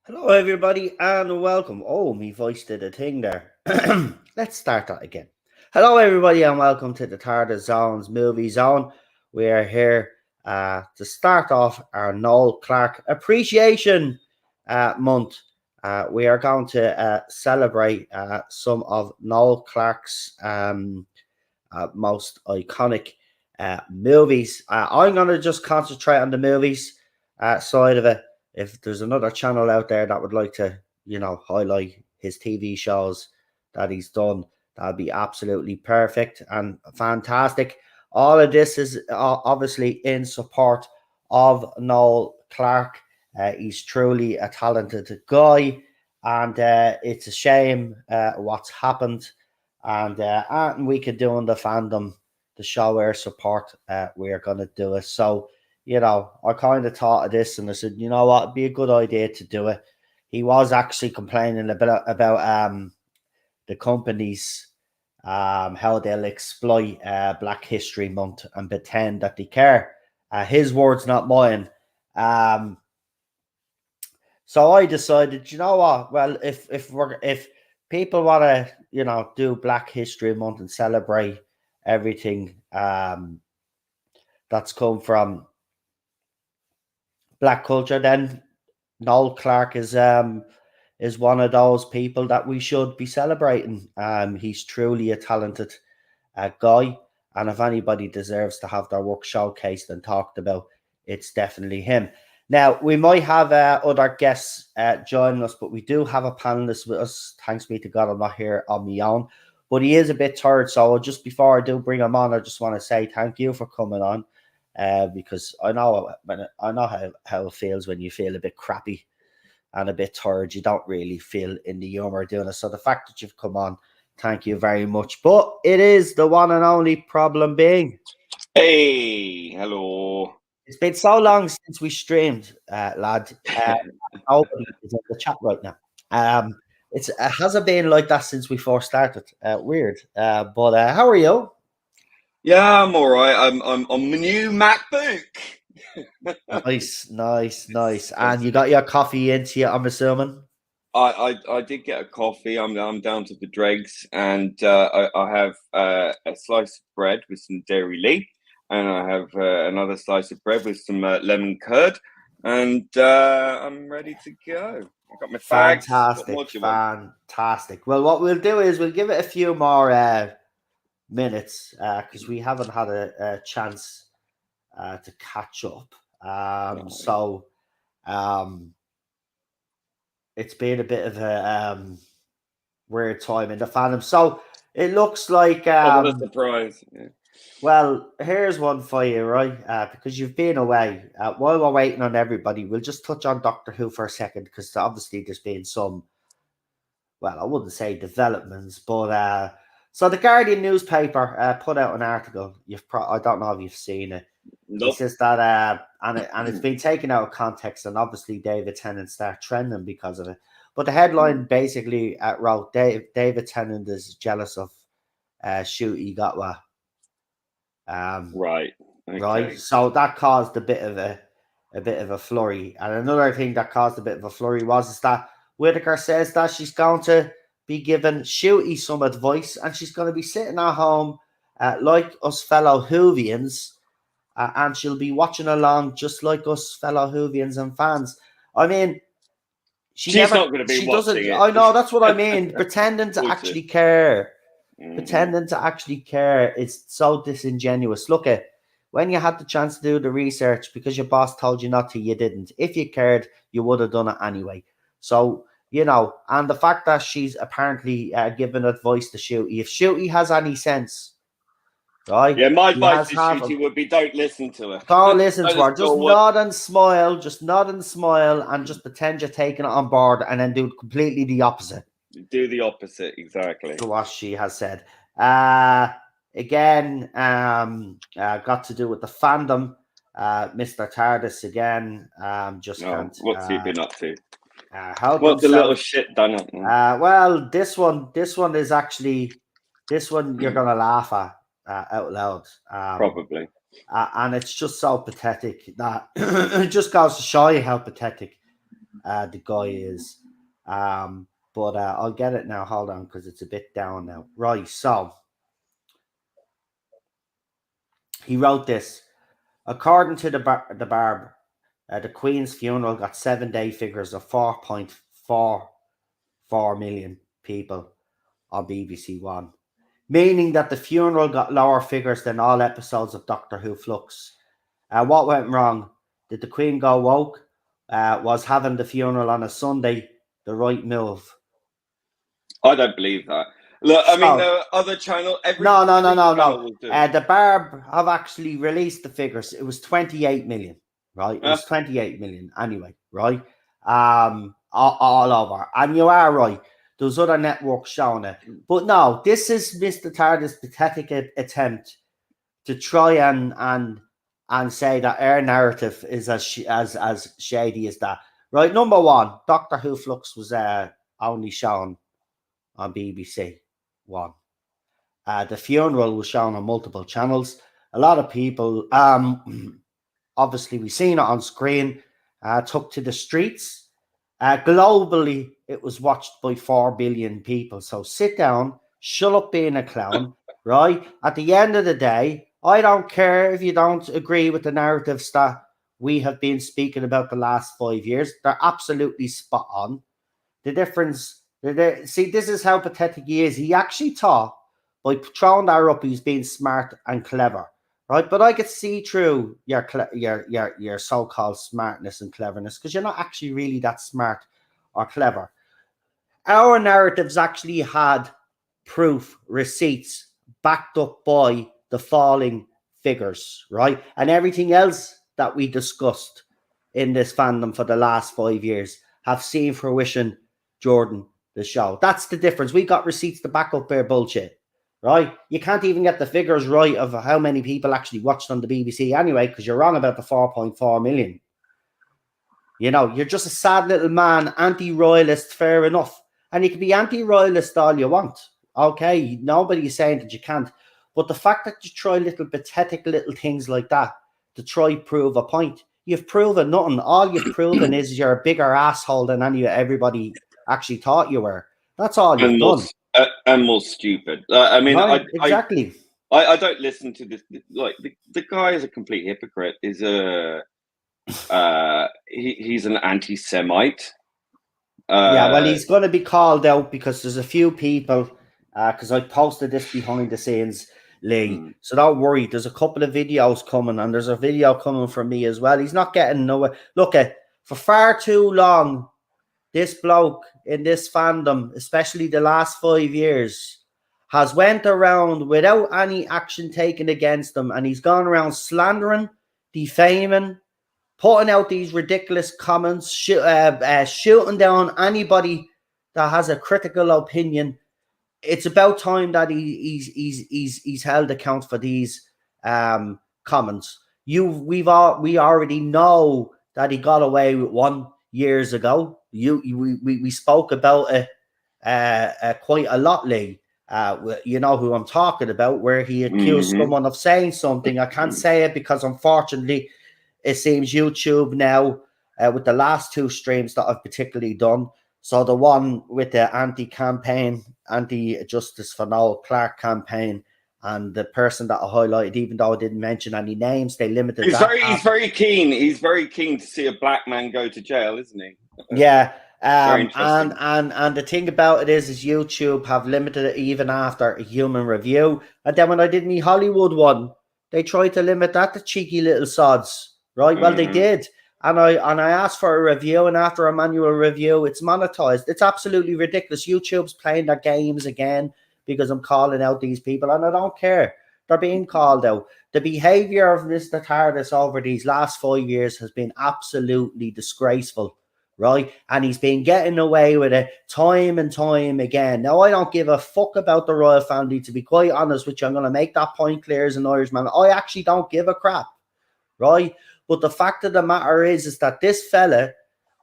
Hello, everybody, and welcome. Oh, me voice did a thing there. Let's start that again. Hello, everybody, and welcome to the TheMovieZone's Movie Zone. We are here to start off our Noel Clarke Appreciation Month. We are going to celebrate some of Noel Clarke's most iconic movies. I'm going to just concentrate on the movies side of it. If there's another channel out there that would like to, highlight his TV shows that he's done, that'd be absolutely perfect and fantastic. All of this is obviously in support of Noel Clarke. He's truly a talented guy, and it's a shame what's happened. And we could do in the fandom to show our support. We're going to do it. So, I kind of thought of this and I said, you know what, it'd be a good idea to do it. He was actually complaining about the companies, how they'll exploit Black History Month and pretend that they care. His words, not mine. So I decided, you know what? Well, if people want to, do Black History Month and celebrate everything that's come from Black culture, then Noel Clarke is one of those people that we should be celebrating. He's truly a talented guy, and if anybody deserves to have their work showcased and talked about, it's definitely him. Now, we might have other guests joining us, but we do have a panelist with us. Thanks be to God, I'm not here on my own, but he is a bit tired. So just before I do bring him on, I just want to say thank you for coming on, because I know how it feels when you feel a bit crappy and a bit tired. You don't really feel in the humor doing it. So the fact that you've come on, thank you very much. But it is the one and only problem being. Hey, hello. It's been so long since we streamed, lad. Nobody is in the chat right now. It hasn't been like that since we first started. Weird. But how are you? Yeah, I'm all right. I'm on my new MacBook. Nice. And you got your coffee into you, I'm assuming. I did get a coffee. I'm down to the dregs, and I have a slice of bread with some dairy leaf, and I have another slice of bread with some lemon curd, and I'm ready to go. I got my fags. What more do you want? Fantastic. Well, what we'll do is we'll give it a few more minutes because we haven't had a chance to catch up. No. So it's been a bit of a weird time in the fandom. So it looks like What a surprise! Yeah. well, here's one for you, right? Because you've been away. While we're waiting on everybody, we'll just touch on Doctor Who for a second, because obviously there's been some, well, I wouldn't say developments, but so the Guardian newspaper put out an article. I don't know if you've seen it. He Nope. says that and it's been taken out of context, and obviously David Tennant start trending because of it. But the headline basically wrote David Tennant is jealous of Shooty Gatwa. Right. Okay. Right. So that caused a bit of a flurry. And another thing that caused a bit of a flurry is that Whitaker says that she's going to be giving Shooty some advice, and she's going to be sitting at home like us fellow Whovians, and she'll be watching along just like us fellow Whovians and fans. I mean, She's not going to be she watching doesn't. it. I know, that's what I mean. Pretending to Bullshit. actually care. Mhm. Pretending to actually care is so disingenuous. Look at when you had the chance to do the research because your boss told you not to, you didn't. If you cared, you would have done it anyway. So, and the fact that she's apparently giving advice to Shooty, if Shooty has any sense, right? Yeah, my He advice has to half Shooty would be don't listen to her. Don't listen to Don't her. listen to Just her word. nod and smile. Just nod and smile, and just pretend you're taking it on board, and then do completely the opposite Do the opposite, exactly. to what she has said. Again, got to do with the fandom. Mr. TARDIS again. Just can't. What's he been up to? Help What's the himself. little shit done up? Well, this one is actually this one you're gonna laugh at out loud. Probably. And it's just so pathetic that it just goes to show you how pathetic The guy is. But I'll get it now. Hold on, because it's a bit down now. Right, so he wrote this. According to the Barb, the Queen's funeral got 7-day figures of 4.44 million people on BBC One, meaning that the funeral got lower figures than all episodes of Doctor Who Flux. What went wrong? Did the Queen go woke? Was having the funeral on a Sunday the right move? I don't believe that. Look, I mean, So, the other channel, every no. channel will do it. The Barb have actually released the figures. It was 28 million, right? It was 28 million anyway, right? All over. And you are right. There's other networks showing it. But no, this is Mr. Tardis' pathetic attempt to try and say that our narrative is as shady as that. Right, number one, Doctor Who Flux was only shown on BBC One. The funeral was shown on multiple channels. A lot of people, obviously, we've seen it on screen, took to the streets. Globally, it was watched by 4 billion people. So sit down, shut up being a clown, right? At the end of the day, I don't care if you don't agree with the narratives that we have been speaking about the last 5 years. They're absolutely spot on. The difference, see, this is how pathetic he is. He actually thought by throwing that up, he's being smart and clever, right? But I could see through your so-called smartness and cleverness because you're not actually really that smart or clever. Our narratives actually had proof, receipts backed up by the falling figures, right? And everything else that we discussed in this fandom for the last 5 years have seen fruition during the show. That's the difference. We got receipts to back up their bullshit, right? You can't even get the figures right of how many people actually watched on the BBC anyway, because you're wrong about the 4.4 million. You know, you're just a sad little man, anti-royalist, fair enough. And you can be anti-royalist all you want. Okay, nobody's saying that you can't. But the fact that you try little pathetic little things like that to try prove a point, you've proven nothing. All you've proven is you're a bigger asshole than everybody actually thought you were. That's all you've done. And more stupid. I mean, right, exactly. I don't listen to this. Like the guy is a complete hypocrite. He's an anti-Semite. Yeah, well, he's going to be called out because there's a few people. Because I posted this behind the scenes, Lee. So don't worry. There's a couple of videos coming, and there's a video coming from me as well. He's not getting nowhere. Look at for far too long. This bloke in this fandom, especially the last 5 years, has went around without any action taken against him, and he's gone around slandering, defaming, putting out these ridiculous comments, shooting down anybody that has a critical opinion. It's about time that he's held account for these comments. We already know that he got away with one years ago. We spoke about it quite a lot, Lee. You know who I'm talking about, where he accused someone of saying something. I can't say it because unfortunately it seems YouTube now, with the last two streams that I've particularly done. So the one with the anti-campaign, anti-justice for Noel Clarke campaign, and the person that I highlighted, even though I didn't mention any names, they limited He's very keen. He's very keen to see a black man go to jail, isn't he? Yeah. And the thing about it is YouTube have limited it even after a human review. And then when I did my Hollywood one, they tried to limit that to cheeky little sods, right? Well, they did. And I asked for a review, and after a manual review, it's monetized. It's absolutely ridiculous. YouTube's playing their games again because I'm calling out these people, and I don't care. They're being called out. The behavior of Mr. Tardis over these last 5 years has been absolutely disgraceful, right? And he's been getting away with it time and time again. Now, I don't give a fuck about the royal family, to be quite honest with you. I'm going to make that point clear as an Irishman. I actually don't give a crap, right? But the fact of the matter is that this fella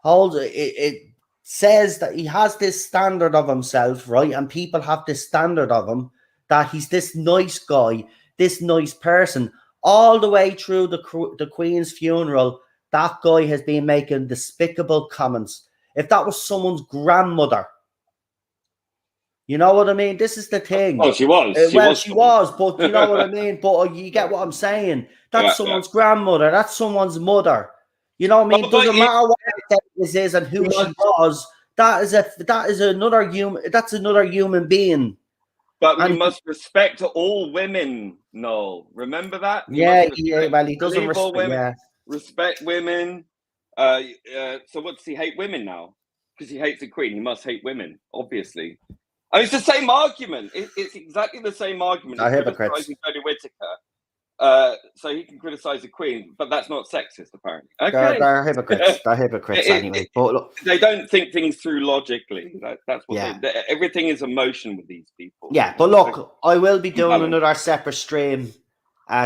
holds it says that he has this standard of himself, right? And people have this standard of him that he's this nice guy, this nice person, all the way through the Queen's funeral. that guy has been making despicable comments. If that was someone's grandmother, you know what I mean? This is the thing. Oh, she was. She was, but you know what I mean? But you get what I'm saying. That's someone's grandmother. That's someone's mother. You know what I mean? It doesn't matter what her status is and who she was. That is another human. That's another human being. But we must respect all women, Noel. Remember that? Well, he doesn't respect women. Yeah. Respect women. So what, does he hate women now? Because he hates the Queen. He must hate women, obviously. I mean, it's the same argument. It's exactly the same argument. They're hypocrites. Jodie Whittaker. So he can criticize the Queen, but that's not sexist, apparently. Okay. They're hypocrites. They're hypocrites anyway. But look, they don't think things through logically. That's what everything is emotion with these people. Yeah, but look, I will be doing another separate stream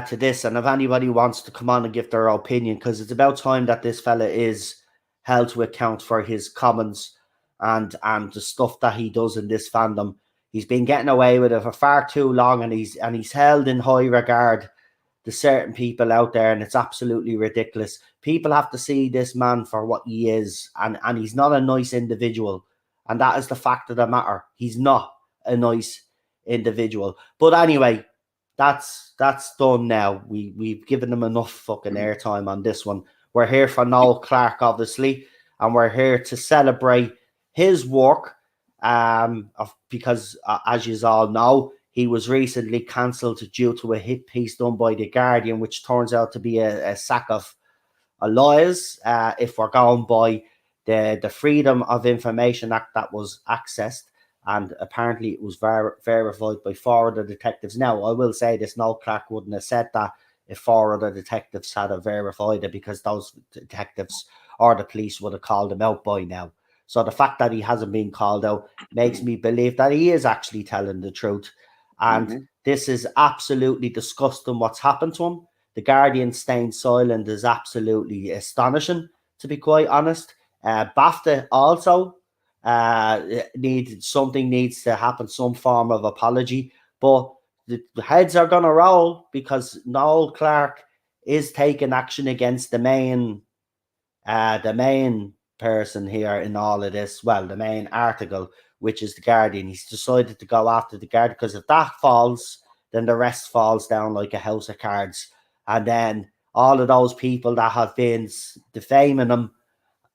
to this, and if anybody wants to come on and give their opinion, because it's about time that this fella is held to account for his comments and the stuff that he does in this fandom. He's been getting away with it for far too long, and he's held in high regard to certain people out there, and it's absolutely ridiculous. People have to see this man for what he is, and he's not a nice individual, and that is the fact of the matter. He's not a nice individual. But anyway, that's done now. We've given him enough fucking airtime on this one. We're here for Noel Clarke, obviously, and we're here to celebrate his work. Because as you all know, he was recently cancelled due to a hit piece done by The Guardian, which turns out to be a sack of lies. If we're going by the Freedom of Information Act that was accessed, and apparently it was verified by 4 other detectives. Now, I will say this, Noel Clarke wouldn't have said that if 4 other detectives had verified it, because those detectives or the police would have called him out by now. So the fact that he hasn't been called out makes me believe that he is actually telling the truth. And this is absolutely disgusting what's happened to him. The Guardian staying silent is absolutely astonishing, to be quite honest. BAFTA also needs to happen, some form of apology. But the heads are going to roll, because Noel Clarke is taking action against the main person here in all of this. Well, the main article, which is The Guardian. He's decided to go after The Guardian, because if that falls, then the rest falls down like a house of cards. And then all of those people that have been defaming him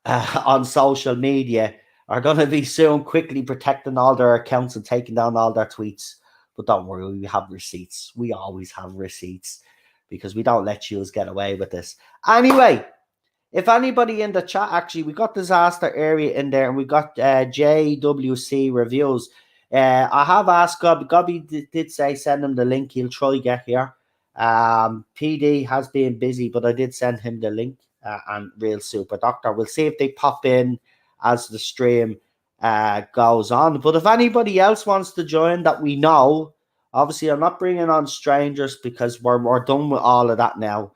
on social media are going to be soon quickly protecting all their accounts and taking down all their tweets. But don't worry, we have receipts. We always have receipts, because we don't let you get away with this. Anyway, if anybody in the chat, actually, we got Disaster Area in there, and we got JWC Reviews. I have asked Gobby did say send him the link. He'll try get here. PD has been busy, but I did send him the link. And Real Super Doctor. We'll see if they pop in as the stream goes on. But if anybody else wants to join that we know, obviously I'm not bringing on strangers, because we're done with all of that now.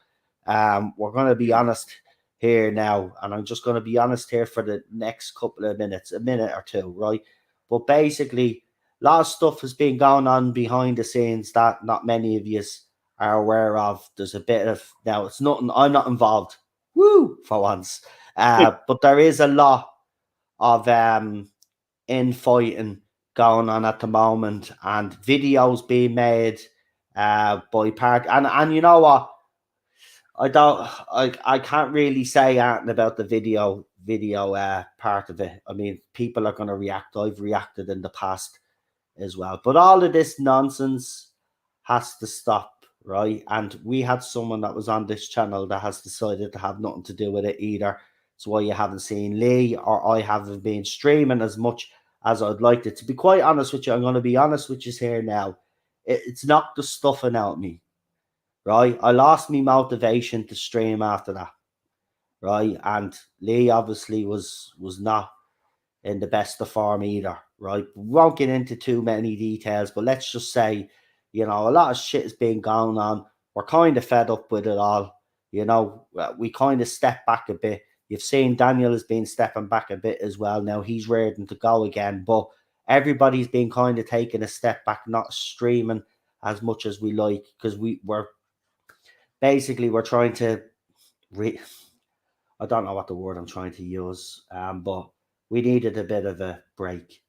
We're going to be honest here now, and I'm just going to be honest here for the next couple of minutes, a minute or two, right? But basically, a lot of stuff has been going on behind the scenes that not many of you are aware of. There's a bit of, now it's nothing, I'm not involved, for once, but there is a lot of infighting going on at the moment, and videos being made by part, and you know what, I can't really say anything about the video part of it. I mean, people are going to react. I've reacted in the past as well, but all of this nonsense has to stop, right? And we had someone that was on this channel that has decided to have nothing to do with it either. That's why you haven't seen Lee or I haven't been streaming as much as I'd like it. To be quite honest with you, I'm going to be honest with you here now. It's knocked the stuffing out of me. Right, I lost my motivation to stream after that, right? And Lee obviously was not in the best of form either, right? We won't get into too many details, but let's just say, you know, a lot of shit has been going on. We're kind of fed up with it all. You know, we kind of step back a bit. You've seen Daniel has been stepping back a bit as well. Now he's ready to go again, but everybody's been kind of taking a step back, not streaming as much as we like, because we're basically, we're trying to I don't know what the word I'm trying to use, but we needed a bit of a break,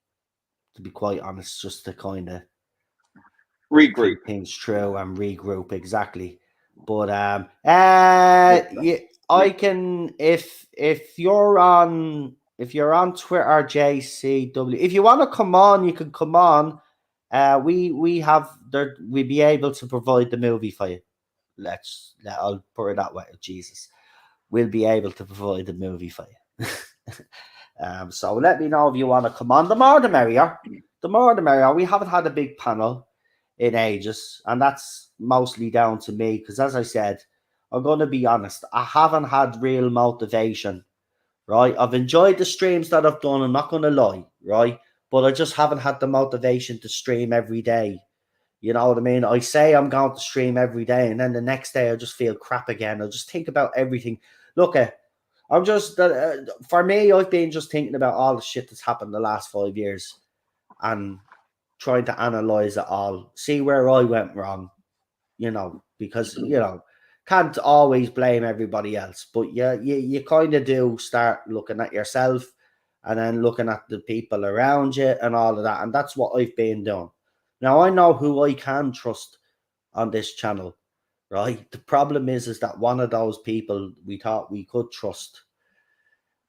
to be quite honest, just to kind of Regroup. think things through and regroup exactly. But yeah, I can if you're on Twitter, JCW, if you want to come on, you can come on. We have there. We'll be able to provide the movie for you. I'll put it that way. Jesus, we'll be able to provide the movie for you. So let me know if you want to come on. The more the merrier. The more the merrier. We haven't had a big panel in ages, and that's mostly down to me because, as I said, I'm going to be honest, I haven't had real motivation, right? I've enjoyed the streams that I've done, I'm not going to lie, right? But I just haven't had the motivation to stream every day. You know what I mean? I say I'm going to stream every day, and then the next day I just feel crap again. I just think about everything. Look, I'm just, for me, I've been just thinking about all the shit that's happened the last 5 years and trying to analyze it all, see where I went wrong, because, can't always blame everybody else, but you kind of do start looking at yourself and then looking at the people around you and all of that. And that's what I've been doing. Now, I know who I can trust on this channel, right? The problem is that one of those people we thought we could trust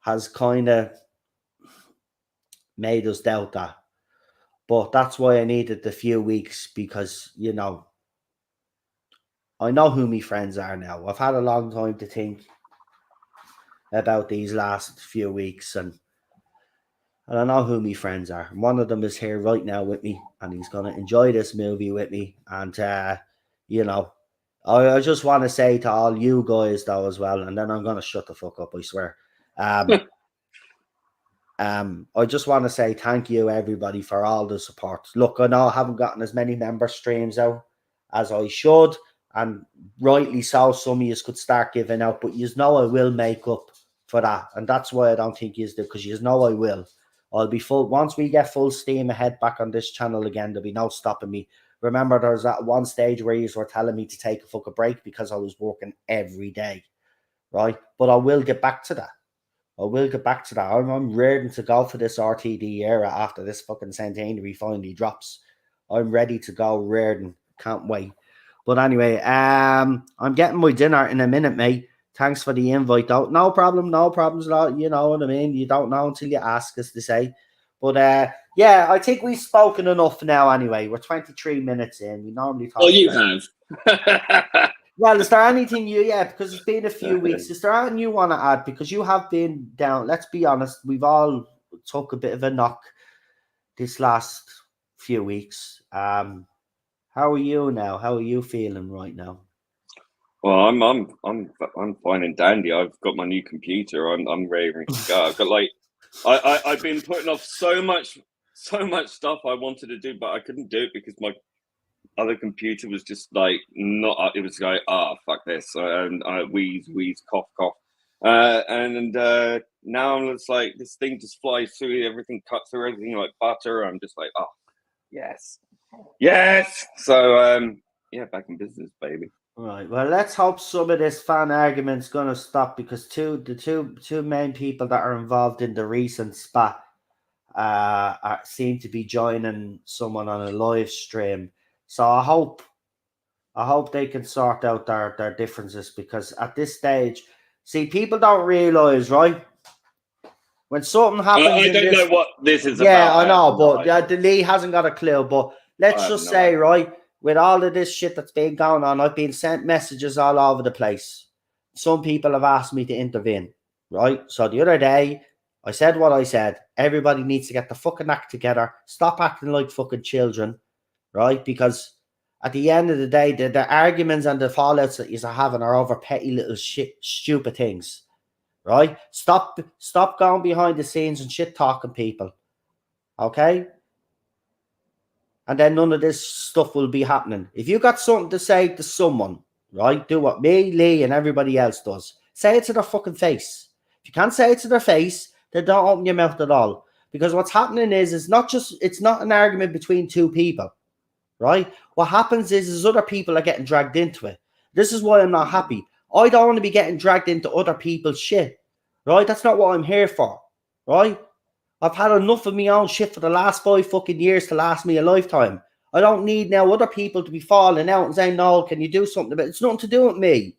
has kind of made us doubt that. But that's why I needed the few weeks because, I know who my friends are now. I've had a long time to think about these last few weeks and I know who my friends are. And one of them is here right now with me and he's going to enjoy this movie with me. And, I just want to say to all you guys though as well, and then I'm going to shut the fuck up, I swear. I just want to say thank you everybody for all the support. Look, I know I haven't gotten as many member streams out as I should, and rightly so. Some of you could start giving out, but you know I will make up for that, and that's why I don't think you do, because you know I will. I'll be full once we get full steam ahead back on this channel again. There'll be no stopping me. Remember, there's that one stage where you were telling me to take a fucking break because I was working every day, right? But I will get back to that. I'm ready to go for this RTD era after this fucking centenary finally drops. I'm ready to go, Reardon. Can't wait. But anyway, I'm getting my dinner in a minute, mate. Thanks for the invite, though. No problem, no problems at all. You know what I mean? You don't know until you ask, as they say. But yeah, I think we've spoken enough now anyway. We're 23 minutes in. We normally talk. Oh, you have. Well, is there anything because it's been a few weeks, is there anything you want to add? Because you have been down, let's be honest, we've all took a bit of a knock this last few weeks. How are you now? How are you feeling right now? Well, I'm fine and dandy. I've got my new computer. I'm ready to go. I've got I've been putting off so much stuff I wanted to do, but I couldn't do it because my other computer was just like not. It was like, fuck this, and wheeze, cough, and now I'm just like, this thing just flies through everything, cuts through everything like butter. I'm just like, yes. So yeah, back in business, baby. Right. Well, let's hope some of this fan argument's gonna stop because the two main people that are involved in the recent spat seem to be joining someone on a live stream. So I hope they can sort out their differences, because at this stage, see, people don't realize, right? When something happens, I don't know what this is about. Yeah, I know, but the Lee hasn't got a clue. But let's just say, right, with all of this shit that's been going on, I've been sent messages all over the place. Some people have asked me to intervene, right? So the other day, I said what I said. Everybody needs to get the fucking act together. Stop acting like fucking children, right? Because at the end of the day, the arguments and the fallouts that you're having are over petty little shit, stupid things, right? Stop going behind the scenes and shit talking people, okay? And then none of this stuff will be happening. If you got something to say to someone, right, do what me, Lee, and everybody else does. Say it to their fucking face. If you can't say it to their face, then don't open your mouth at all. Because what's happening is it's not an argument between two people, right? What happens is other people are getting dragged into it. This is why I'm not happy. I don't want to be getting dragged into other people's shit. right? That's not what I'm here for, right? I've had enough of my own shit for the last 5 fucking years to last me a lifetime. I don't need now other people to be falling out and saying, "No, can you do something about it?" It's nothing to do with me.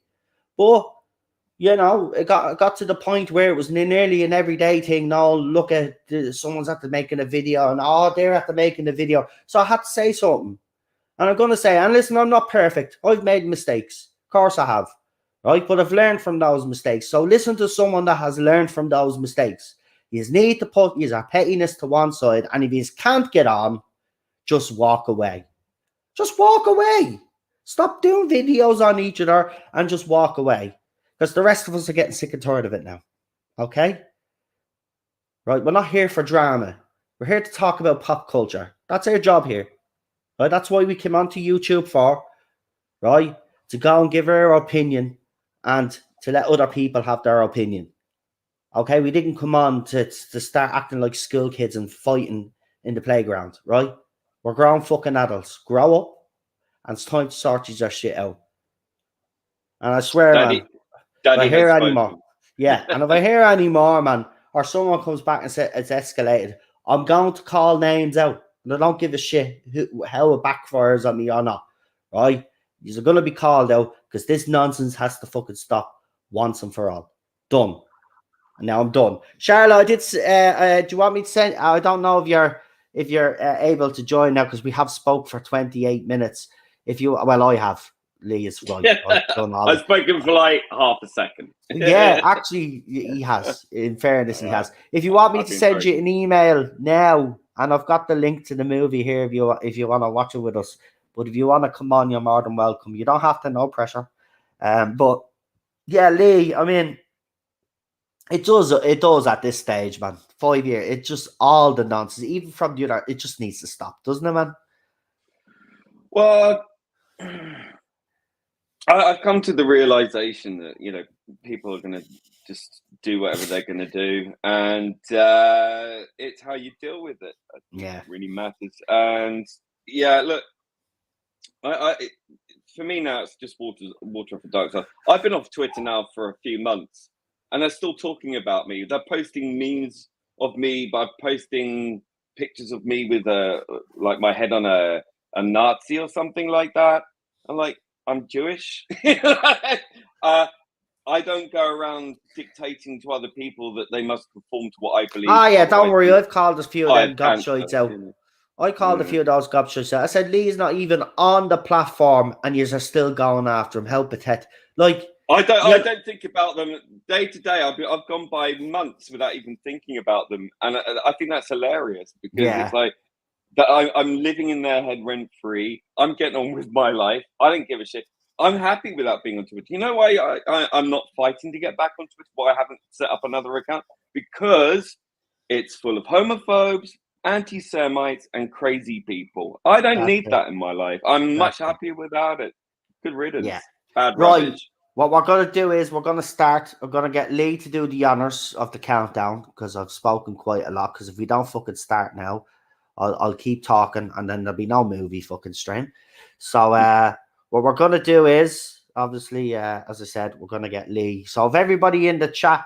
But you know, it got to the point where it was nearly an everyday thing. No, look at someone's after making a video, and they're after making a video. So I had to say something, and I'm gonna say, and listen, I'm not perfect. I've made mistakes, of course I have, right? But I've learned from those mistakes. So listen to someone that has learned from those mistakes. You need to put your pettiness to one side, and if you can't get on, just walk away. Just walk away. Stop doing videos on each other and just walk away. Because the rest of us are getting sick and tired of it now. Okay? Right? We're not here for drama. We're here to talk about pop culture. That's our job here. Right? That's why we came onto YouTube for. Right? To go and give our opinion and to let other people have their opinion. Okay? We didn't come on to start acting like school kids and fighting in the playground. Right? We're grown fucking adults. Grow up. And it's time to sort your shit out. And I swear, Daddy, man, Daddy if I hear has any more, spoken. yeah, and if I hear any more, man, or someone comes back and says it's escalated, I'm going to call names out. And I don't give a shit how it backfires on me or not, right? You're going to be called out because this nonsense has to fucking stop once and for all. Done. And now I'm done. Charlotte, I did. Do you want me to send? I don't know if you're able to join now because we have spoke for 28 minutes. If you, well, I have. Lee is right. I've done all. I've spoken for like half a second. Yeah, actually, he has. In fairness, he has. If you want me I've to been send very you an email now, and I've got the link to the movie here if you want to watch it with us. But if you want to come on, you're more than welcome. You don't have to, no pressure. But yeah, Lee, I mean, it does at this stage, man. 5 years, it's just all the nonsense, even from the other. It just needs to stop, doesn't it, man? Well, I've come to the realization that people are going to just do whatever they're going to do, and it's how you deal with it. I think Yeah, it really matters. And yeah, look, for me now, it's just water off a duck's. I've been off Twitter now for a few months, and they're still talking about me. They're posting memes of me by posting pictures of me with like my head on a Nazi or something like that. I'm like, I'm Jewish. I don't go around dictating to other people that they must conform to what I believe. yeah, don't worry. I've called a few of them cancer, gobshites out. I called a few of those gobshites out. I said, Lee's not even on the platform, and you are still going after him. Help it, Ted. Like, I don't think about them day to day. I've gone by months without even thinking about them, and I think that's hilarious because it's like that I'm living in their head rent free. I'm getting on with my life. I don't give a shit. I'm happy without being on Twitter. You know why I'm not fighting to get back on Twitter? Why I haven't set up another account? Because it's full of homophobes, anti-Semites, and crazy people. I don't need that in my life. I'm much happier without it. Good riddance. Yeah. Bad Right. rubbish. What we're going to do is we're going to start. I'm going to get Lee to do the honors of the countdown because I've spoken quite a lot. Because if we don't fucking start now, I'll keep talking and then there'll be no movie fucking stream. So what we're going to do is, obviously, as I said, we're going to get Lee. So if everybody in the chat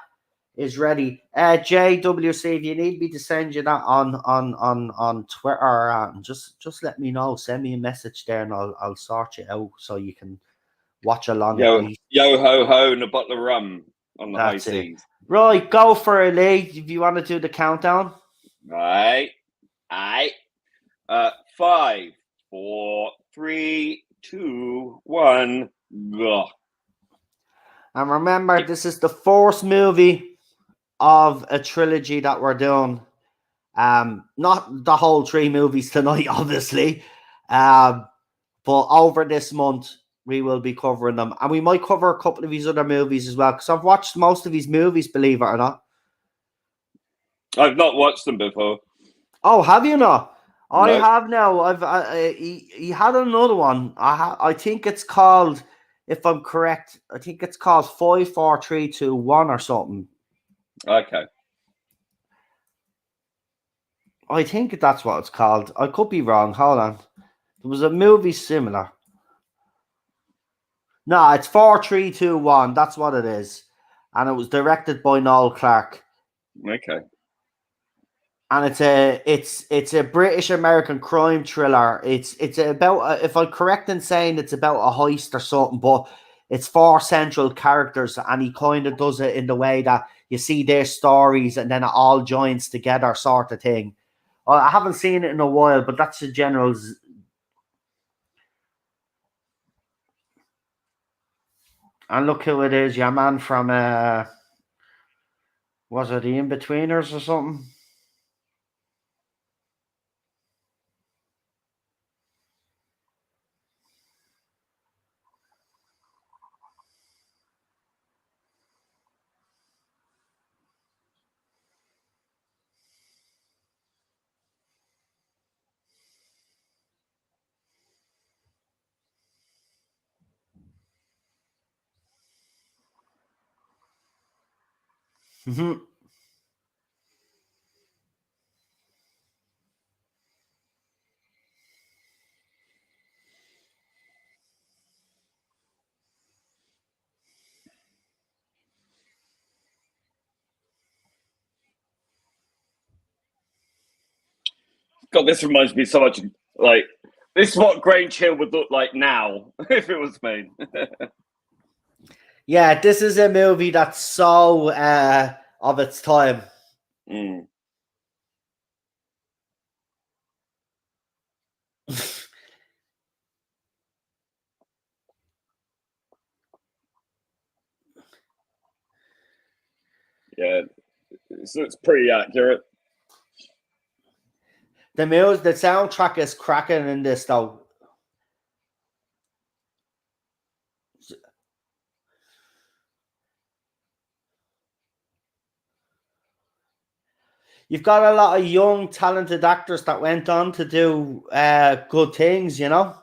is ready, JWC, if you need me to send you that on Twitter, just let me know. Send me a message there and I'll sort you out so you can watch along. Yo ho ho and a bottle of rum on the high seas. Right, go for it, Lee. If you want to do the countdown. Right. 5, 4, 3, 2, 1, go. And remember, this is the fourth movie of a trilogy that we're doing. Not the whole 3 movies tonight, obviously. But over this month, we will be covering them. And we might cover a couple of these other movies as well. Because I've watched most of these movies, believe it or not. I've not watched them before. Oh, have you not? No. I have now. He had another one. I think it's called, if I'm correct, I think it's called 5, 4, 3, 2, 1 or something. Okay. I think that's what it's called. I could be wrong. Hold on. There was a movie similar. No, it's 4, 3, 2, 1. That's what it is. and it was directed by Noel Clarke. Okay. And it's a British American crime thriller. It's about, if I'm correct in saying, it's about a heist or something, but it's 4 central characters, and he kind of does it in the way that you see their stories and then it all joins together, sort of thing. I haven't seen it in a while, but that's the general. And look who it is, your man from was it the In-Betweeners or something? Mm-hmm. God, this reminds me so much. Like, this is what Grange Hill would look like now if it was made. Yeah, this is a movie that's so of its time. Mm. Yeah, so it's pretty accurate. The soundtrack is cracking in this though. You've got a lot of young, talented actors that went on to do good things, you know.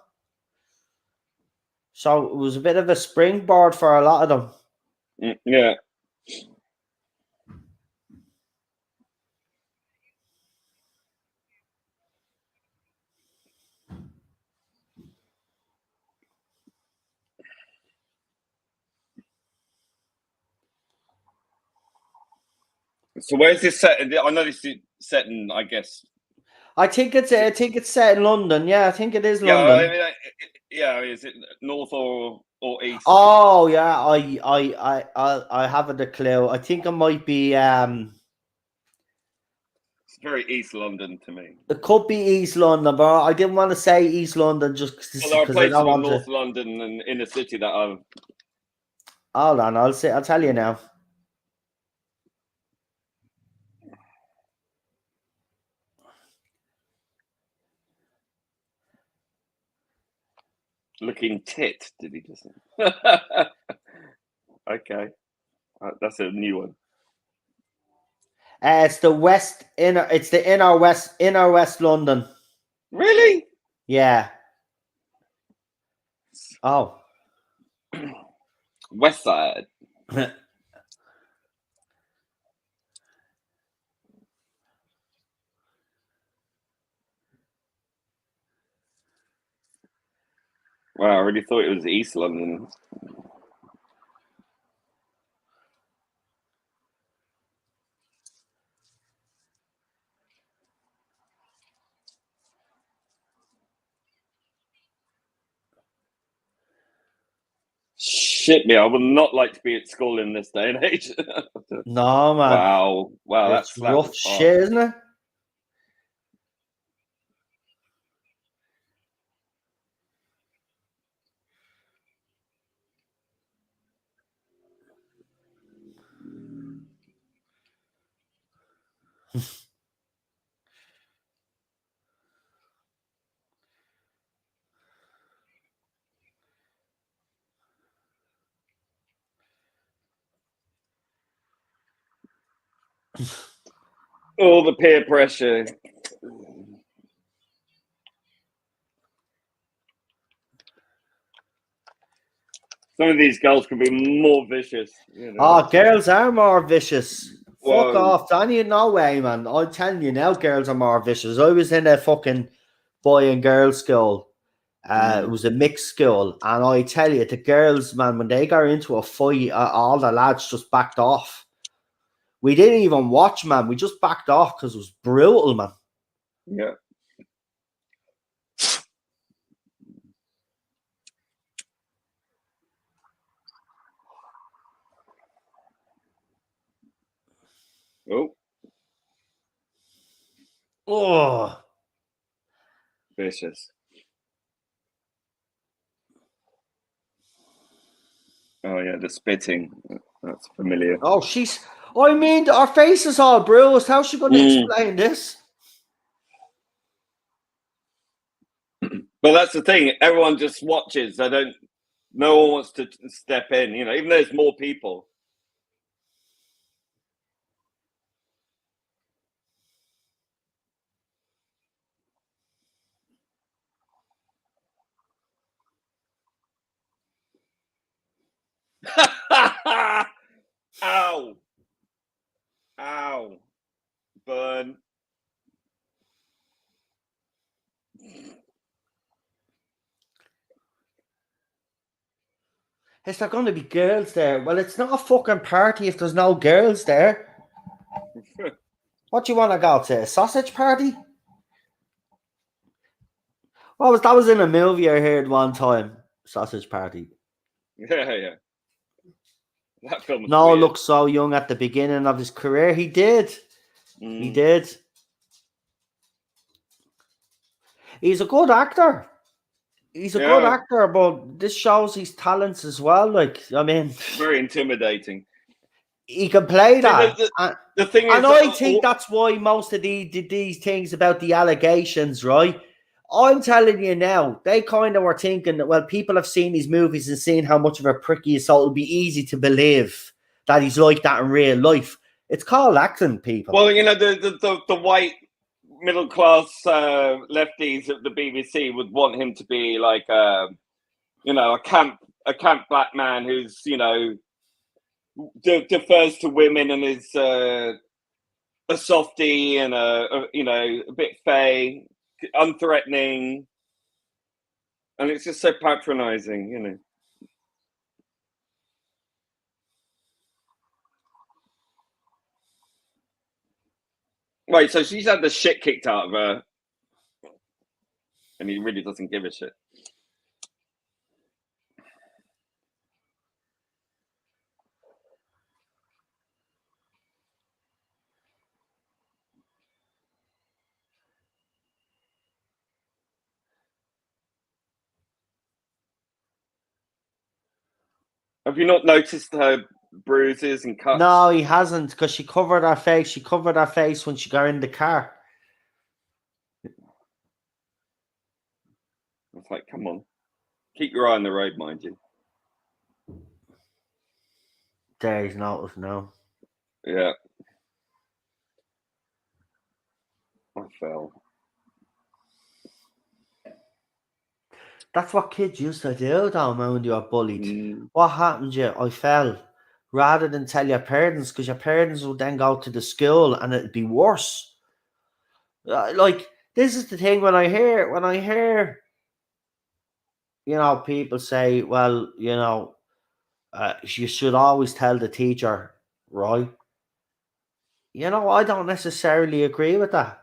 So it was a bit of a springboard for a lot of them. Yeah. So where's this set? I know this is set in, I guess. I think it's set in London. Yeah, I think it is Yeah, London. yeah. Is it north or east? Oh yeah, I haven't a clue. I think it might be It's very East London to me. it could be East London, but I didn't want to say East London just Well, there are because I places don't in want North to. London and inner city that are. Hold on, I'll tell you now. Looking tit, did he just say? Okay. That's a new one. It's the inner west London. Really? Yeah. Oh. West side. Wow, I really thought it was East London. Shit me, I would not like to be at school in this day and age. No man. Wow, It's that rough was shit, hard. isn't it? All the peer pressure. Some of these girls can be more vicious. You know? Oh, girls are more vicious. Fuck Whoa. off. Danny, no way, man. I'm telling you now, girls are more vicious. I was in a fucking boy and girl school. It was a mixed school, and I tell you, the girls, man, when they got into a fight, all the lads just backed off. We didn't even watch, man. We just backed off because it was brutal, man. Yeah. Oh. Oh. Vicious. Oh yeah, the spitting. That's familiar. Oh, I mean, her face is all bruised. How's she going to explain this? But that's the thing. Everyone just watches. No one wants to step in. You know, even though there's more people. Ow! Ow! Burn. Is there going to be girls there? Well, it's not a fucking party if there's no girls there. What do you want to go to? A sausage party? That was in a movie I heard one time. Sausage party. Yeah. That film was Noel weird. looked so young at the beginning of his career. He did. He did. He's a good actor. He's a good actor, but this shows his talents as well. Like, I mean, very intimidating. He can play that. The thing is, and I think that's why most of these things about the allegations, right? I'm telling you now, they kind of were thinking that, well, people have seen these movies and seen how much of a prick he is, so it'll be easy to believe that he's like that in real life. It's called acting, people. Well, you know, the white middle class lefties at the BBC would want him to be like, you know, a camp black man who's, you know, defers to women and is a softie and you know, a bit fey, unthreatening, and it's just so patronizing, you know. Right, so she's had the shit kicked out of her, and he really doesn't give a shit. Have you not noticed her bruises and cuts? No, he hasn't, because she covered her face. She covered her face when she got in the car. It's like, come on. Keep your eye on the road, mind you. There's notice now. Yeah. I fell. That's what kids used to do, though, man, when you were bullied. What happened to you? I fell. Rather than tell your parents, because your parents would then go to the school and it'd be worse. Like, this is the thing when I hear, you know, people say, well, you know, you should always tell the teacher, right? You know, I don't necessarily agree with that,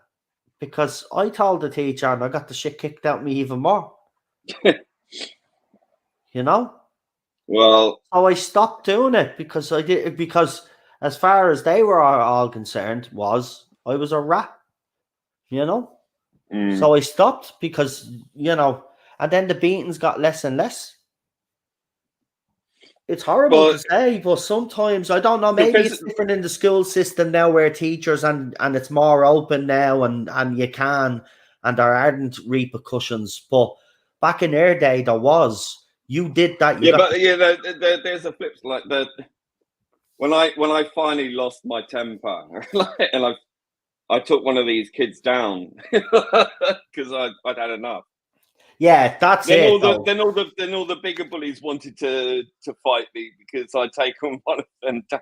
because I told the teacher and I got the shit kicked out of me even more. You know? Well, so I stopped doing it because as far as they were all concerned, I was a rat. You know? So I stopped because, you know, and then the beatings got less and less. It's horrible to say, but sometimes, I don't know, maybe it's different in the school system now where teachers and it's more open now and you can, and there aren't repercussions. But back in their day, there was. You did that. There's a flip. Like when I finally lost my temper, and I took one of these kids down because I'd had enough. Yeah, that's then it. Then all the bigger bullies wanted to fight me because I'd taken one of them down.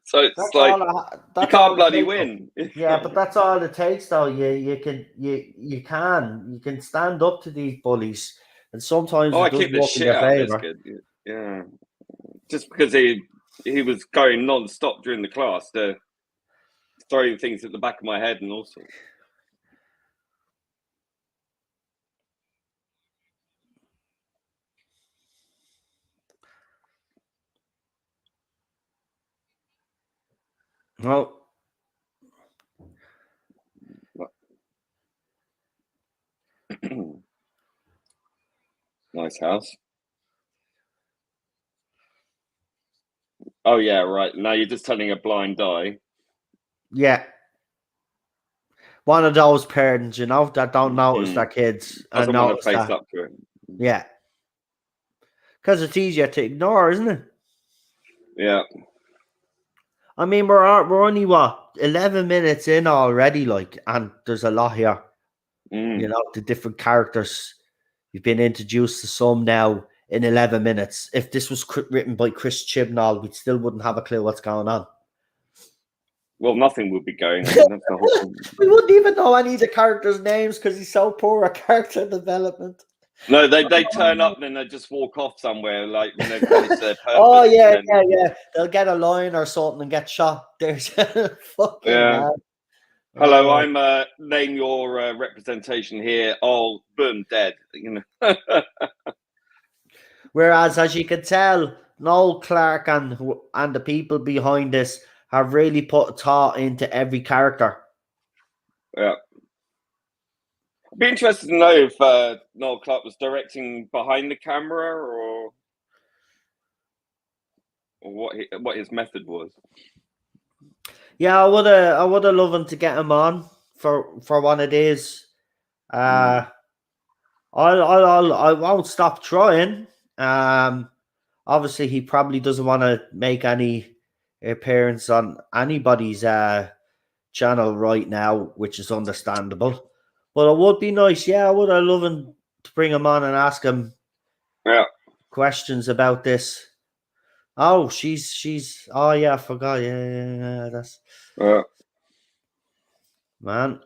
So it's that's like you can't bloody win. Yeah, but that's all it takes, though. You can stand up to these bullies. and sometimes I it does kicked the work in shit your out of this favor. kid. Yeah, just because he was going non-stop during the class, throwing things at the back of my head and all sorts. Well, Nice house. Oh yeah, right. Now you're just telling a blind eye. yeah. One of those parents, that don't notice their kids and Doesn't want to notice face that. up to it. Yeah. Because it's easier to ignore, isn't it? Yeah. I mean, we're only 11 minutes in already, and there's a lot here. The different characters. You've been introduced to some now in 11 minutes. If this was written by Chris Chibnall, we still wouldn't have a clue what's going on. Well, nothing would be going on. That's the whole thing. We wouldn't even know any of the characters' names because he's so poor at character development. No, they turn up and then they just walk off somewhere, like when they finish their purpose. Oh yeah. They'll get a line or something and get shot. There's fucking hell. Hello, I'm name your representation here. Oh, boom, dead. Whereas, as you can tell, Noel Clarke and the people behind this have really put thought into every character. Yeah. I'd be interested to know if Noel Clarke was directing behind the camera or what his method was. Yeah, I would have loved him to get him on for one of these. I won't stop trying. Obviously, he probably doesn't want to make any appearance on anybody's channel right now, which is understandable. But it would be nice. Yeah, I would have loved him to bring him on and ask him questions about this. Oh, she's. Oh yeah, I forgot. Yeah. That's man.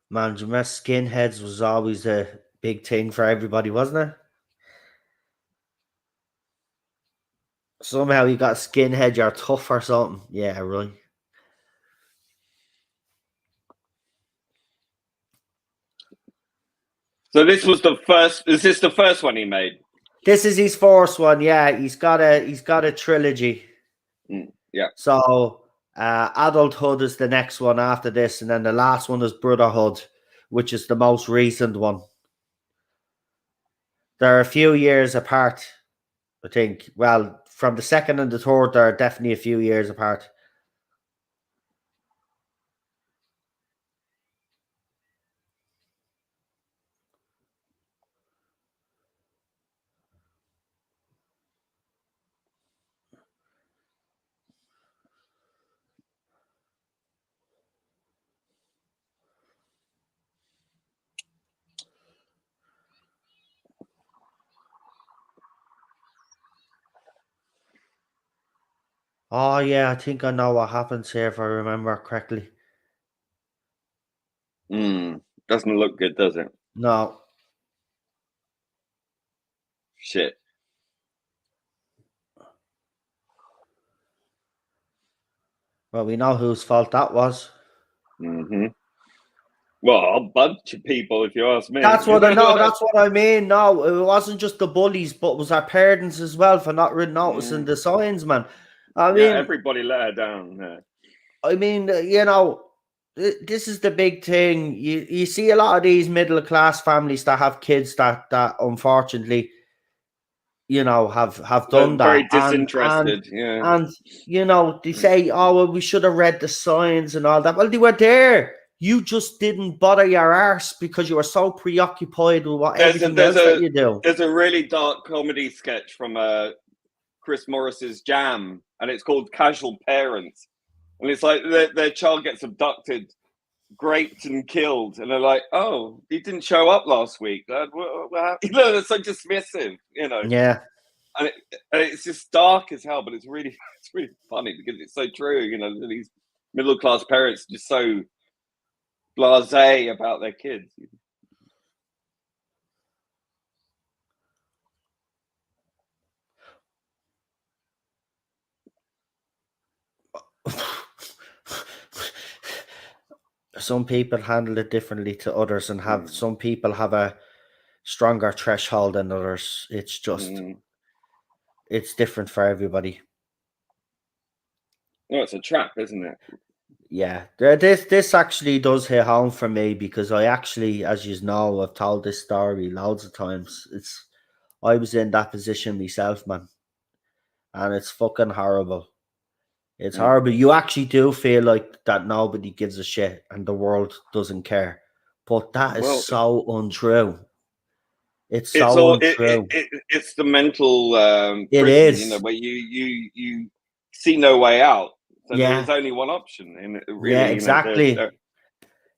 Man, skinheads was always a big thing for everybody, wasn't it? Somehow you got skinhead, you're tough or something. Yeah, right. So this was the first. Is this the first one he made? This is his first one. Yeah, he's got a trilogy. Yeah. So Adulthood is the next one after this, and then the last one is Brotherhood, which is the most recent one. They're a few years apart, I think. Well, from the second and the third, they're definitely a few years apart. Oh yeah, I think I know what happens here if I remember correctly. Doesn't look good, does it? No. Shit. Well, we know whose fault that was. Well, a bunch of people, if you ask me. That's what I know. That's what I mean. No, it wasn't just the bullies, but it was our parents as well for not really noticing the signs, man. I mean, everybody let her down. Yeah. I mean, this is the big thing. You see a lot of these middle class families that have kids that unfortunately, have done that. Very disinterested. And they say, oh well, we should have read the signs and all that. Well, they were there. You just didn't bother your arse because you were so preoccupied with everything else that you do. There's a really dark comedy sketch from Chris Morris's Jam, and it's called Casual Parents, and it's like their child gets abducted, raped, and killed, and they're like, "Oh, he didn't show up last week." They're so dismissive, Yeah. And it's just dark as hell, but it's really funny because it's so true. These middle class parents are just so blasé about their kids. Some people handle it differently to others, and some people have a stronger threshold than others. It's just it's different for everybody. No, it's a trap, isn't it? Yeah, this actually does hit home for me because I actually, as you know, I've told this story loads of times. I was in that position myself, man, and it's fucking horrible. It's horrible. You actually do feel like that nobody gives a shit and the world doesn't care, but that is so untrue. It's so untrue. It's the mental It prison, is. where you see no way out. So there's only one option, and really, yeah, exactly.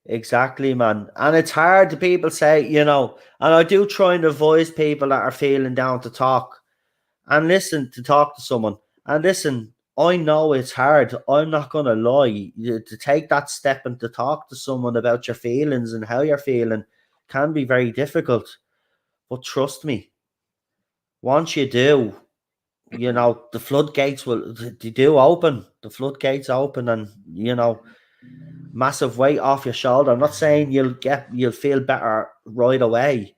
Exactly, man. And it's hard to people say, and I do try and advise people that are feeling down to talk and listen to talk to someone. And listen, I know it's hard. I'm not going to lie. To take that step and to talk to someone about your feelings and how you're feeling can be very difficult. But trust me, once you do, the floodgates they do open. The floodgates open, and massive weight off your shoulder. I'm not saying you'll feel better right away,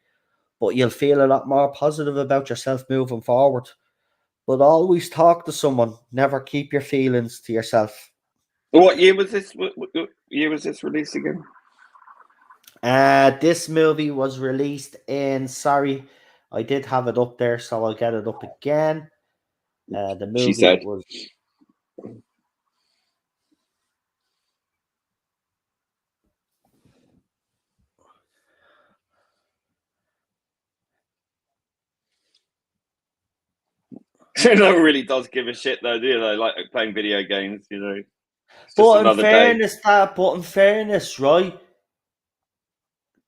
but you'll feel a lot more positive about yourself moving forward. But always talk to someone. Never keep your feelings to yourself. What year was this? What year was this released again? This movie was released in. Sorry, I did have it up there, so I'll get it up again. The movie was. No one really does give a shit, though, do they? Like playing video games, But in fairness, right?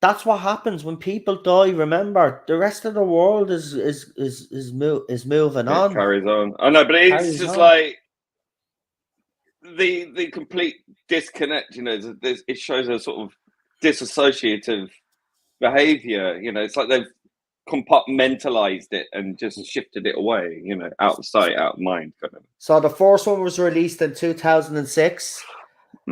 That's what happens when people die. Remember, the rest of the world is moving on. Carries on. I know, but it's just like the complete disconnect. It shows a sort of disassociative behavior. It's like they've compartmentalized it and just shifted it away. Out of sight, out of mind, kind of. So the first one was released in 2006.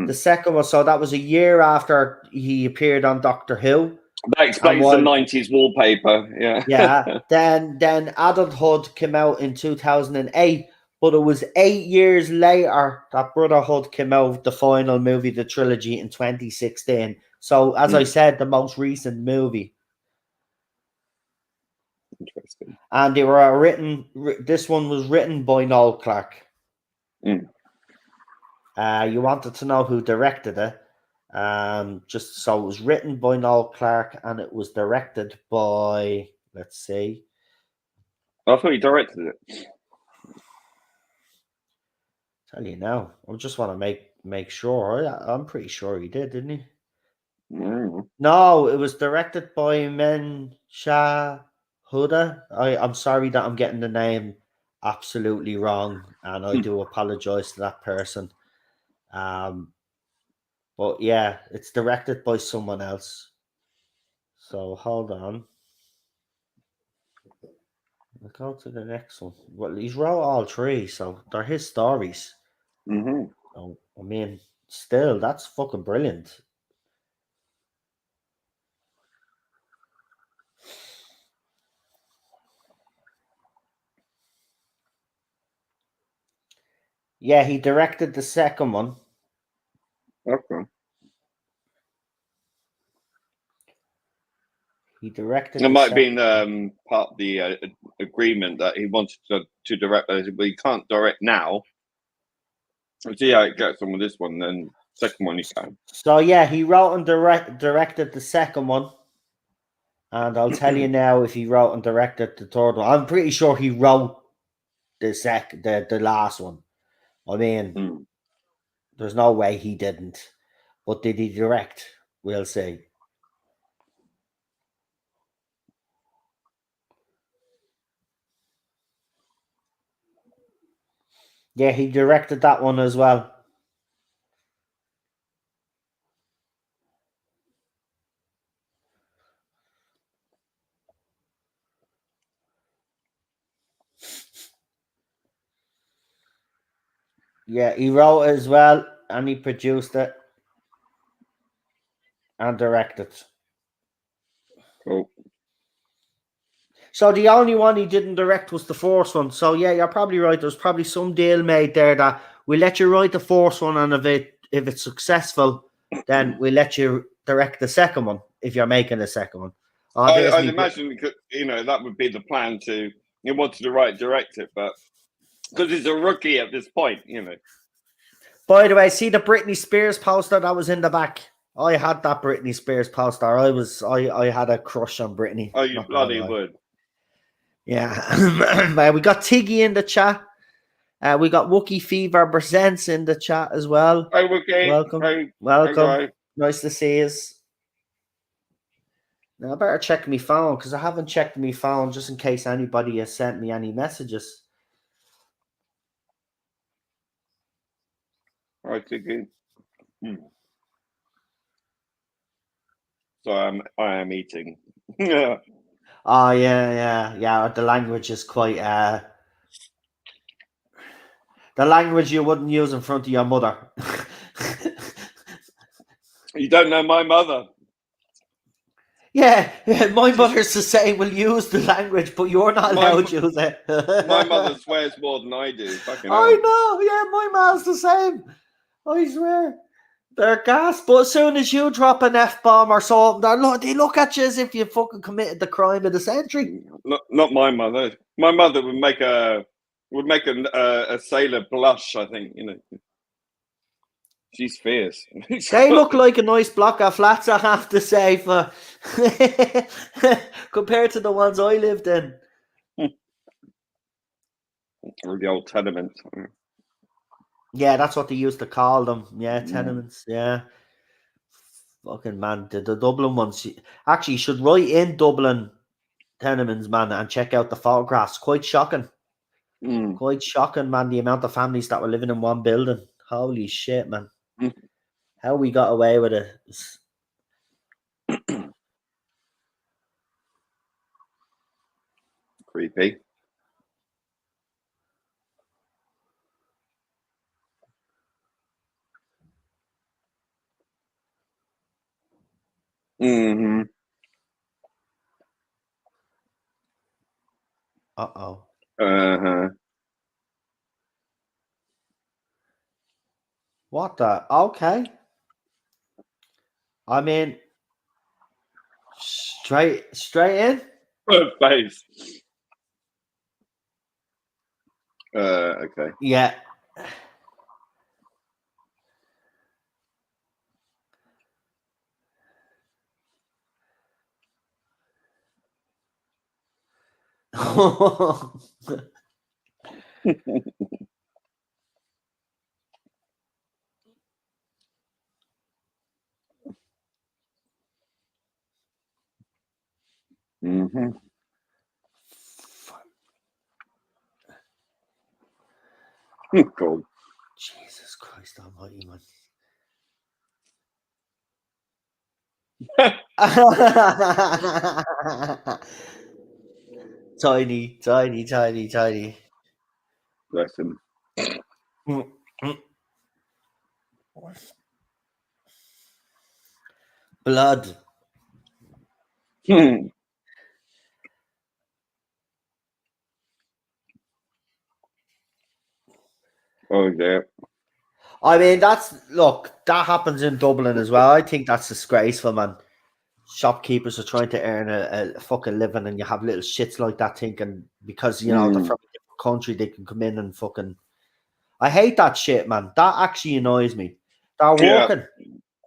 The second one, so that was a year after he appeared on Doctor Who. That explains the 90s wallpaper. Yeah. Yeah. Then Adulthood came out in 2008, but it was 8 years later that Brotherhood came out, the final movie, the trilogy, in 2016. So, as I said, the most recent movie. Interesting. And they were this one was written by Noel Clarke. You wanted to know who directed it. Just so it was written by Noel Clarke and it was directed by, let's see. I thought he directed it. Tell you now. I just want to make sure. I'm pretty sure he did, didn't he? No, it was directed by Men Shah Huda. I'm sorry that I'm getting the name absolutely wrong, and I do apologize to that person. But yeah, it's directed by someone else. So hold on. I'll go to the next one. Well, he's wrote all three, so they're his stories. So, I mean, still, that's fucking brilliant. Yeah, he directed the second one. Okay. He directed. It might have been part of the agreement that he wanted to direct those, but he can't direct now. We'll see how it gets on with this one. Then second one he can. So yeah, he wrote and directed the second one, and I'll tell you now if he wrote and directed the third one. I'm pretty sure he wrote the last one. I mean, Mm. there's no way he didn't. But did he direct? We'll see. Yeah, he directed that one as well. Yeah, he wrote it as well, and he produced it and directed. Cool. So the only one he didn't direct was the fourth one. So yeah, you're probably right. There's probably some deal made there that we'll let you write the fourth one, and if it's successful, then we'll let you direct the second one if you're making a second one. Oh, there's I'd me. imagine, that would be the plan to, you wanted to direct it, but because he's a rookie at this point, By the way, see the Britney Spears poster that was in the back? I had that Britney Spears poster. I had a crush on Britney. Oh, you bloody would. Yeah. We got Tiggy in the chat. We got Wookie Fever Presents in the chat as well. Hey, Wookie. Welcome. Hey, Welcome. hey, Nice to see you. Now I better check my phone because I haven't checked my phone just in case anybody has sent me any messages. Hi, Tiggy. So I am eating. Yeah. Oh yeah. The language is quite the language you wouldn't use in front of your mother. You don't know my mother. Yeah, my mother's the same. We'll use the language, but you're not allowed to use it. My mother swears more than I do. Fucking I hell. know. Yeah, my mom's the same. I swear. They're gas, but as soon as you drop an F-bomb or something, they look at you as if you fucking committed the crime of the century. Not my mother. My mother would make a sailor blush. I think she's fierce. They look like a nice block of flats, I have to say, for compared to the ones I lived in. Or the old tenement. Yeah, that's what they used to call them. Yeah, tenements. Yeah. Fucking man, the Dublin ones. Actually, you should write in Dublin tenements, man, and check out the photographs. Quite shocking. Quite shocking, man, the amount of families that were living in one building. Holy shit, man. How we got away with it. Creepy. Mm-hmm. Uh-oh. Uh-huh. What the? Okay. I mean, straight in? Face. Okay. Yeah. Mm-hmm. Cool. Jesus Christ almighty, man. Tiny. Bless him. Blood. Oh yeah. I mean, that happens in Dublin as well. I think that's disgraceful, man. Shopkeepers are trying to earn a fucking living, and you have little shits like that thinking because they're from a different country, they can come in and fucking. I hate that shit, man. That actually annoys me. They're working.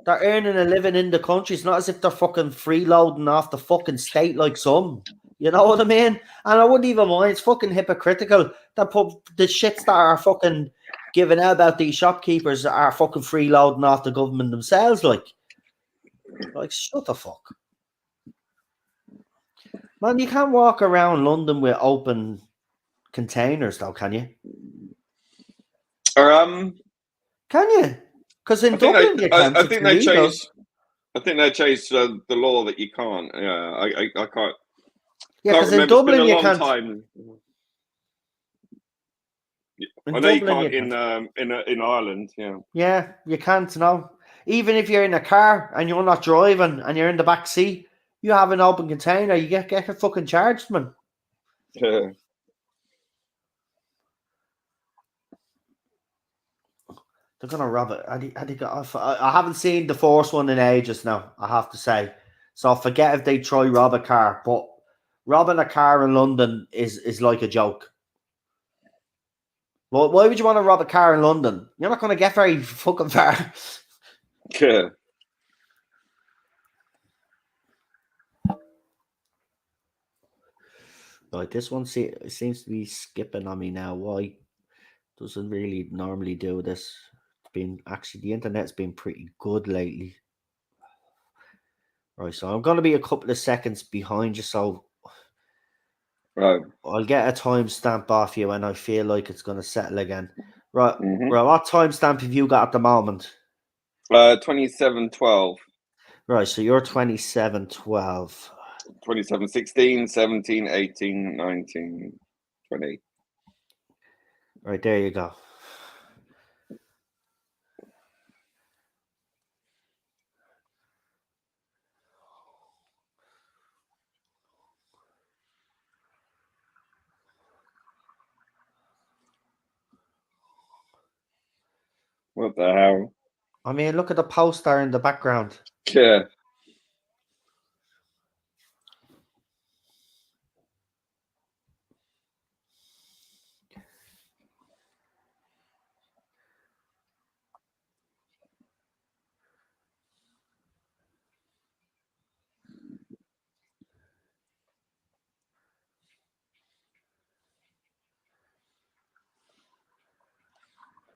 They're earning a living in the country. It's not as if they're fucking freeloading off the fucking state like some. You know what I mean? And I wouldn't even mind. It's fucking hypocritical that the shits that are fucking giving out about these shopkeepers are fucking freeloading off the government themselves. Like shut the fuck. Man, you can't walk around London with open containers, though, can you? Can you? Because in Dublin you can't. I It's think they illegal. changed. I think they changed the law that you can't. Yeah, I can't. Yeah, Can't because in remember. It's been Dublin a you long can't. time. In I know you Dublin can't you can't. in Ireland. Yeah. Yeah, you can't. No, even if you're in a car and you're not driving and you're in the back seat, you have an open container. You get fucking charged, man. Yeah. They're gonna rob it. I haven't seen the Force one in ages now, I have to say. So I forget if they try rob a car, but robbing a car in London is like a joke. Well, why would you want to rob a car in London? You're not gonna get very fucking far. Yeah. Right, this one seems to be skipping on me now. Why? Doesn't really normally do this. It's been actually the internet's been pretty good lately. Right, so I'm gonna be a couple of seconds behind you, so Right. I'll get a timestamp off you when I feel like it's gonna settle again. Right, Mm-hmm. right. What timestamp have you got at the moment? 2712, Right, so you're 2712. 27, 16, 17, 18, 19, 20. Right, there you go. What the hell? I mean, look at the poster in the background. Yeah.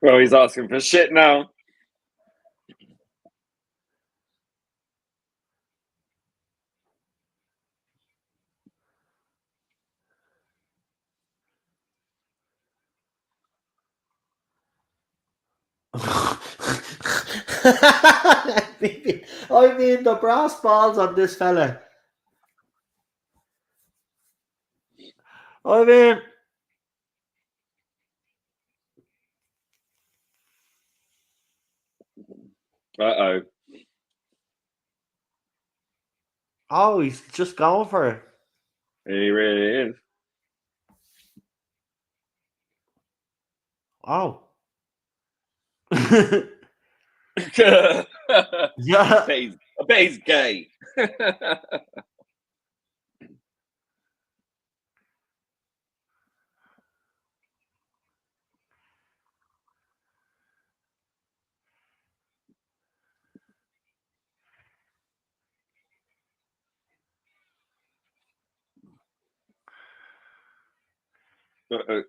Well, he's asking for shit now. I mean, the brass balls on this fella. I mean, Uh-oh. oh, he's just going for it. He really is. Oh. Yeah. I bet he's gay. Uh-oh.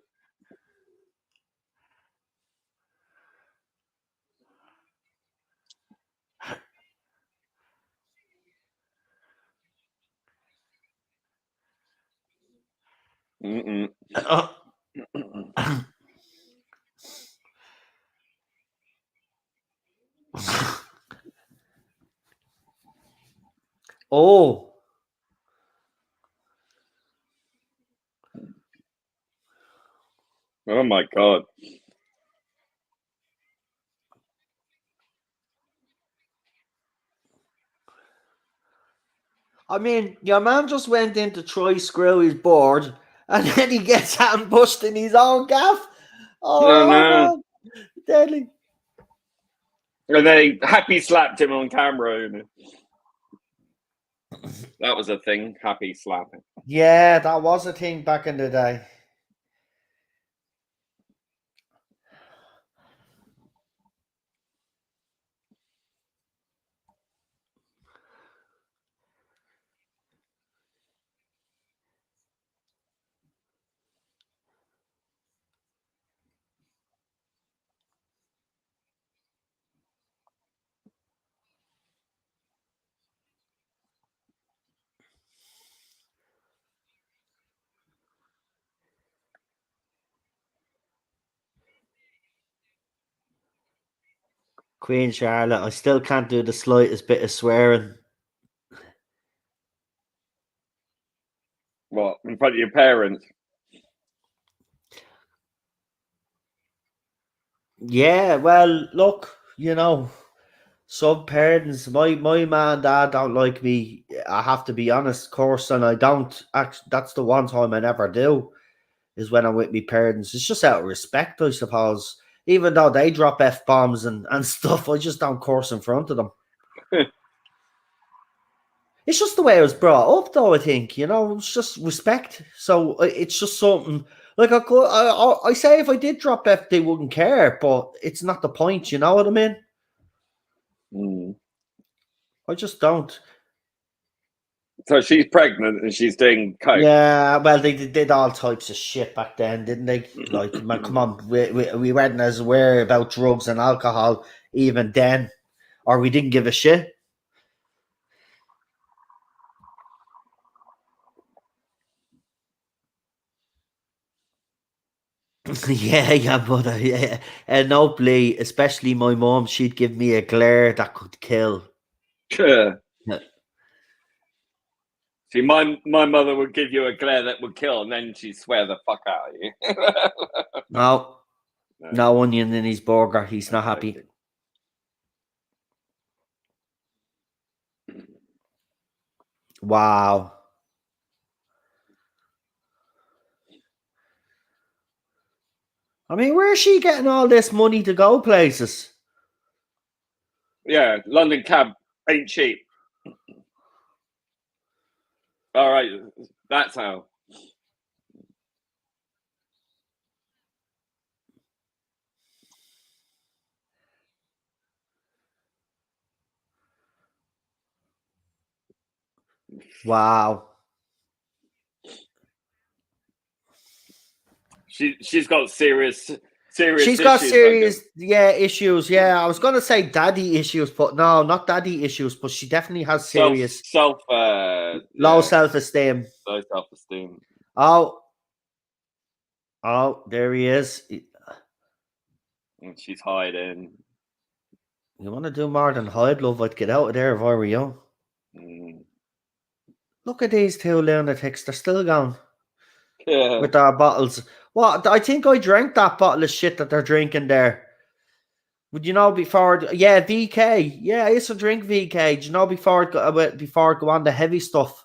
Mm-mm. Oh. Oh my god. I mean, your man just went in to try screw his board, and then he gets ambushed in his own gaff. Oh Oh, no. man. Deadly. And they happy slapped him on camera. That was a thing. Happy slapping. Yeah, that was a thing back in the day. Queen Charlotte. I still can't do the slightest bit of swearing. What, in front of your parents? Yeah, well, look, some parents, my mum and dad don't like me. I have to be honest, of course, and I don't. Actually, that's the one time I never do, is when I'm with my parents. It's just out of respect, I suppose. Even though they drop F-bombs and stuff, I just don't curse in front of them. It's just the way I was brought up, though, I think. It's just respect. So it's just something, like, I say if I did drop F, they wouldn't care, but it's not the point, you know what I mean? Mm. I just don't. So she's pregnant and she's doing coke. Yeah, well, they did all types of shit back then, didn't they? Like, man, come on, we weren't as aware about drugs and alcohol even then, or we didn't give a shit. Yeah, but yeah, and nobly, especially my mom, she'd give me a glare that could kill. Yeah. Yeah. See, my mother would give you a glare that would kill, and then she'd swear the fuck out of you. No onion in his burger. He's not happy. Wow. I mean, where's she getting all this money to go places? Yeah, London cab ain't cheap. All right, that's how. Wow. She's got serious She's got issues. serious, issues. Yeah, I was gonna say daddy issues, but no, not daddy issues. But she definitely has serious low self-esteem. Low self-esteem. Oh, there he is. And she's hiding. You want to do more than hide, love? I'd get out of there if I were you. Mm. Look at these two lunatics. They're still going Yeah. with our bottles. What? I think I drank that bottle of shit that they're drinking there. Would you know before? Yeah, VK. Yeah, I used to drink VK. Do you know before it go on the heavy stuff?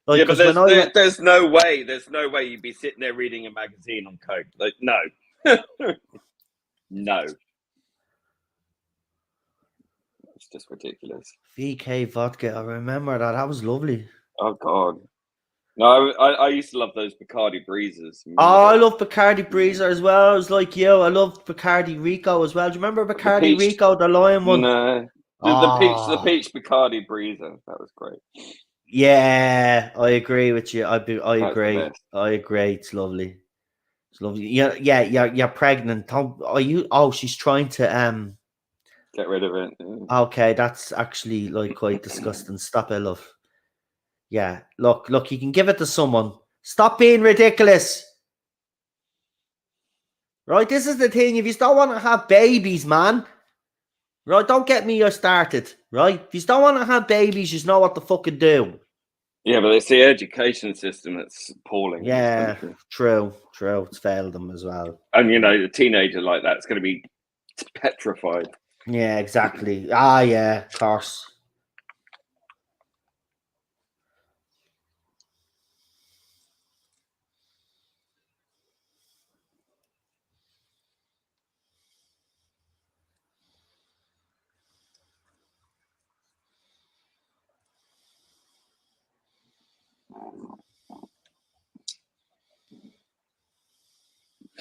Like, Yeah, but when there's no way you'd be sitting there reading a magazine on coke. Like, no. No. It's just ridiculous. VK vodka. I remember that. That was lovely. Oh God. No, I used to love those Bacardi Breezers. I love Bacardi Breezer as well. I was like you. I loved Bacardi Rico as well. Do you remember Bacardi Rico, the lion one? No. The peach Bacardi Breezer. That was great. Yeah, I agree with you. I agree. Best. I agree. It's lovely. It's lovely. Yeah. You're pregnant. Are you? Oh, she's trying to get rid of it. Okay, that's actually like quite disgusting. Stop it, love. Yeah, look, you can give it to someone. Stop being ridiculous. Right, this is the thing. If you don't want to have babies, man, right, don't get me started. Right, if you don't want to have babies, you know what to fucking do. Yeah, but it's the education system that's appalling. Yeah, true. It's failed them as well. And a teenager like that's going to be petrified. Yeah, exactly. Yeah, of course.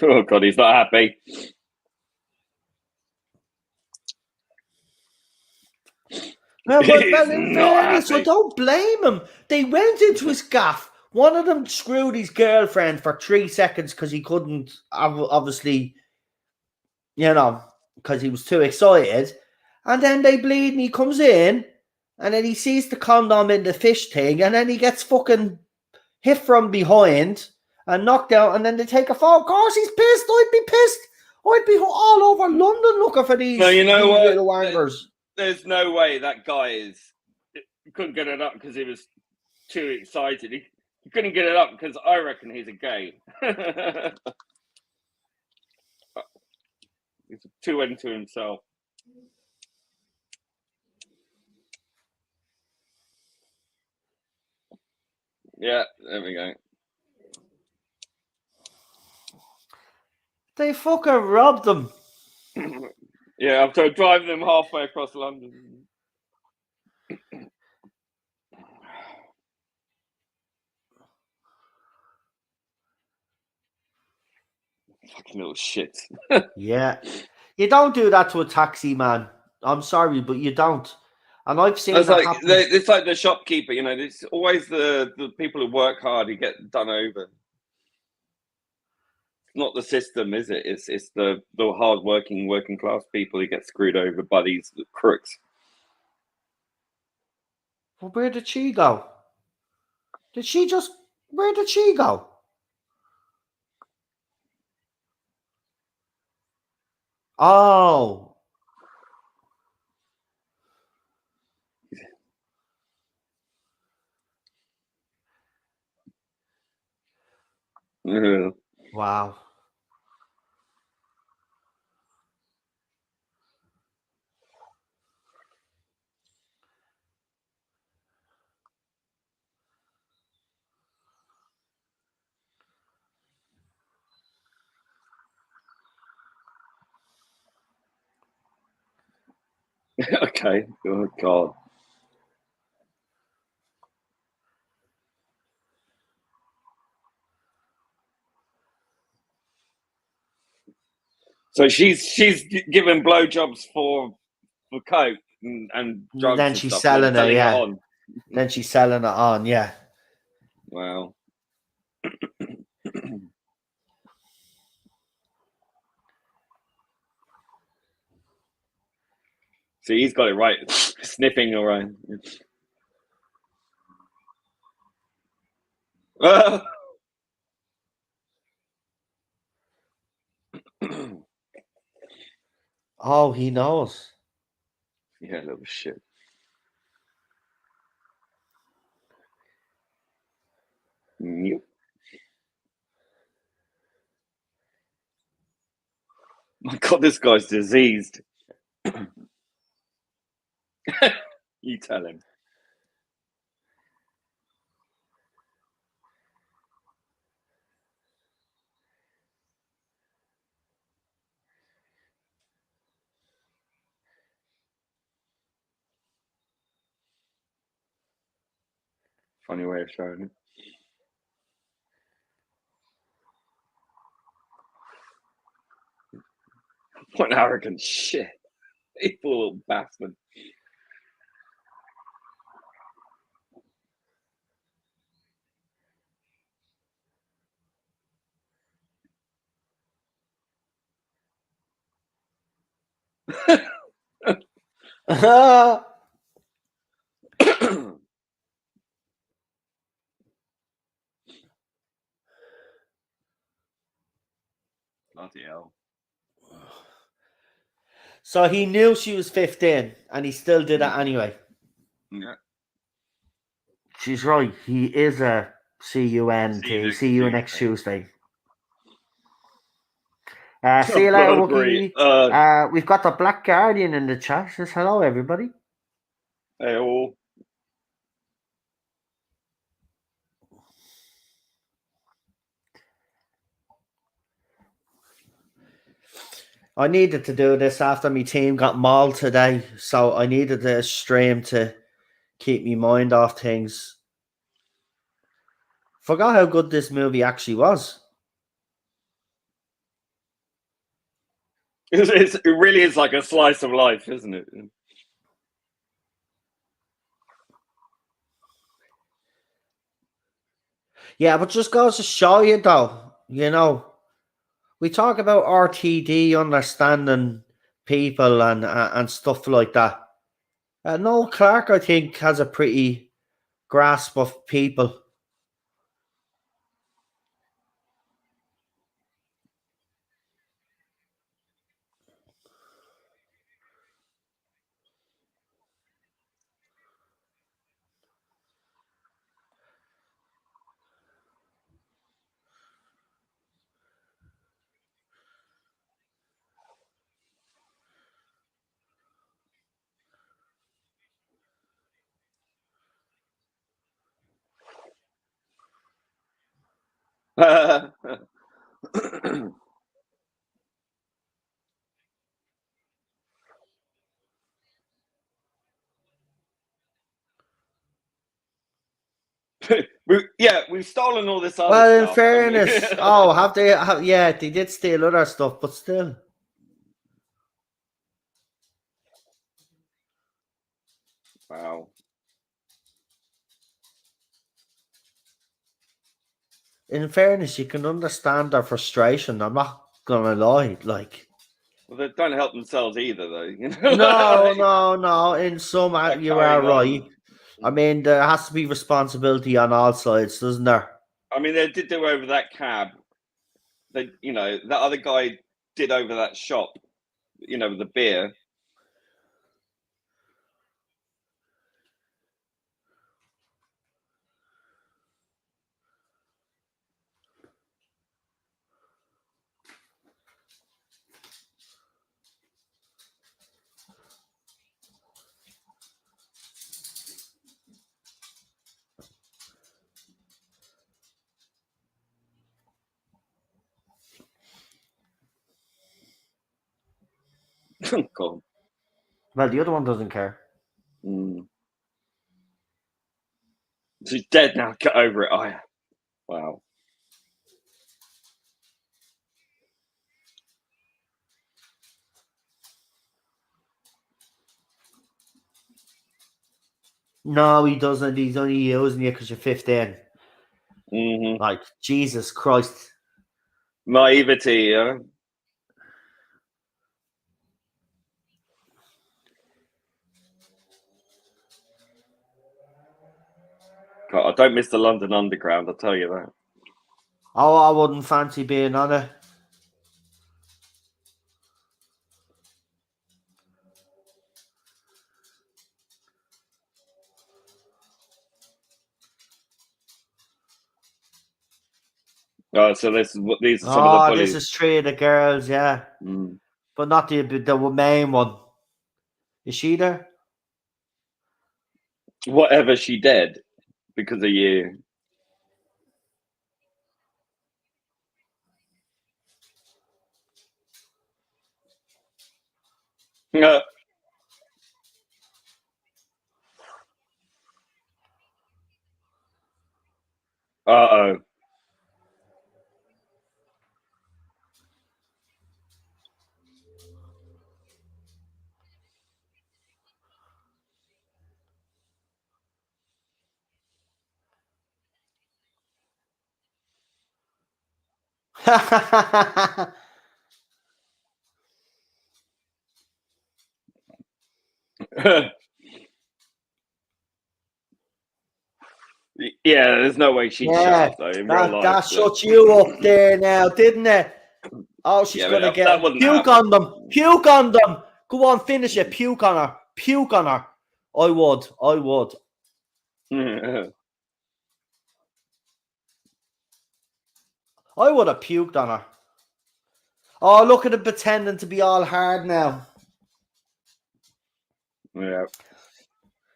Oh God, he's not happy. Well, in fairness, I don't blame him. They went into his gaff. One of them screwed his girlfriend for 3 seconds because he couldn't, obviously, because he was too excited. And then they bleed and he comes in and then he sees the condom in the fish thing and then he gets fucking hit from behind and knocked out and then they take a fall. Of course, he's pissed. I'd be pissed. I'd be all over London looking for these, No, you know these what? little wankers. There's no way that guy couldn't get it up because he was too excited. He couldn't get it up because I reckon he's a gay. He's too into himself. Yeah, there we go. They fucking robbed them. Yeah, after driving them halfway across London. Fucking little shit. Yeah. You don't do that to a taxi man. I'm sorry, but you don't. And I've seen It's that like happen. it's like the shopkeeper, you know. It's always the people who work hard who get done over. It's not the system, is it? It's the hard working class people who get screwed over by these crooks. Well, where did she go? Did she just... Where did she go? Oh. Yeah. Wow. Okay. Oh God. So she's giving blowjobs for coke and drugs Then and she's stuff, and then selling it, selling it yeah. on. Then she's selling it on, yeah. Wow. So he's got it right, sniffing around. Oh, he knows. Yeah, little shit. Yep. My God, this guy's diseased. You tell him. Funny way of showing it. What an arrogant shit. You poor little bastard. Bloody hell. So he knew she was 15 and he still did it anyway. Yeah. She's right. He is a CUNT. See you next Tuesday. See you later, Wookie. We've got the Black Guardian in the chat. Says hello, everybody. Hey, all. I needed to do this after my team got mauled today, so I needed a stream to keep my mind off things. Forgot how good this movie actually was. It really is like a slice of life, isn't it? Yeah, but just goes to show you, though, you know, we talk about RTD understanding people and stuff like that. Noel Clarke, I think, has a pretty grasp of people. We've stolen all this other Well, in stuff. fairness, have they? Yeah, they did steal other stuff, but still. Wow. In fairness, you can understand their frustration. I'm not gonna lie. Like, Well, they don't help themselves either, though. no. In some, They're you are carrying right. on. I mean, there has to be responsibility on all sides, doesn't there? I mean, they did do over that cab. That other guy did over that shop. With the beer. God. Well, the other one doesn't care. Mm. She's dead now. Get over it. Oh, yeah. Wow. No, he doesn't. He's only using you because you're 15. Mm-hmm. Like, Jesus Christ. Naivety, yeah. God, I don't miss the London Underground, I'll tell you that. Oh, I wouldn't fancy being on it. Oh, so these are some of the Oh, this bullies. is three of the girls, yeah. Mm. But not the main one. Is she there? Whatever she did because of you. Uh-oh. Yeah, there's no way she'd shut Yeah, up though in real that life. shut you up there now, didn't it? Oh, she's Yeah, but gonna that get wouldn't puke happen. on them. Puke on them. Go on, finish it. Puke on her. Puke on her. I would. I would. I would have puked on her. Oh, look at him pretending to be all hard now. Yeah.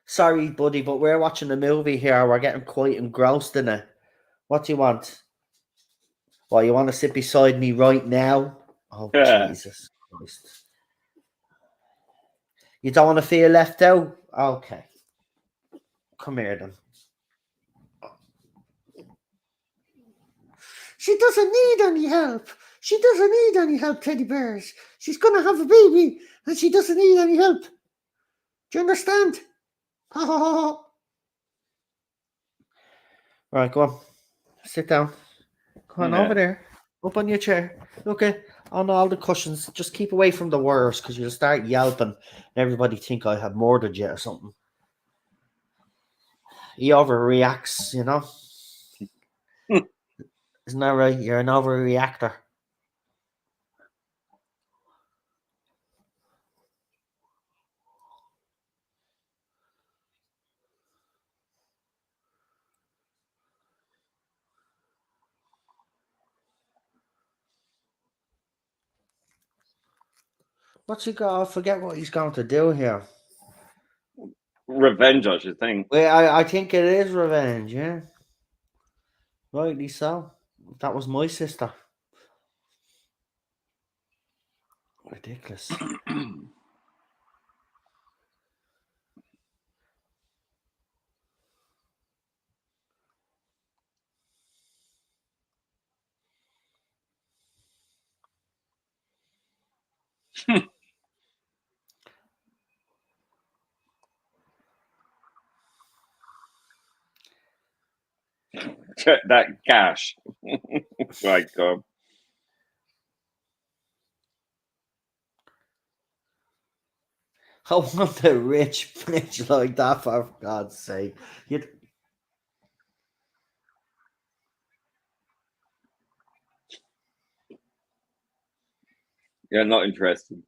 Sorry, buddy, but we're watching a movie here. We're getting quite engrossed in it. What do you want? Well, you want to sit beside me right now? Oh, Yeah. Jesus Christ. You don't want to feel left out? Okay. Come here then. She doesn't need any help. She doesn't need any help, teddy bears. She's going to have a baby and she doesn't need any help. Do you understand? Right, go on. Sit down. Come on over there. Up on your chair. Okay. On all the cushions. Just keep away from the wires because you'll start yelping and everybody think I have murdered you or something. He overreacts, you know? Isn't that right? You're an overreactor. What's he got? I forget what he's going to do here. Revenge, I should think. Well, I think it is revenge, yeah. Rightly so. That was my sister. Ridiculous. That gash. Right, God. I want a rich bitch like that, for God's sake. You'd... Yeah, not interested.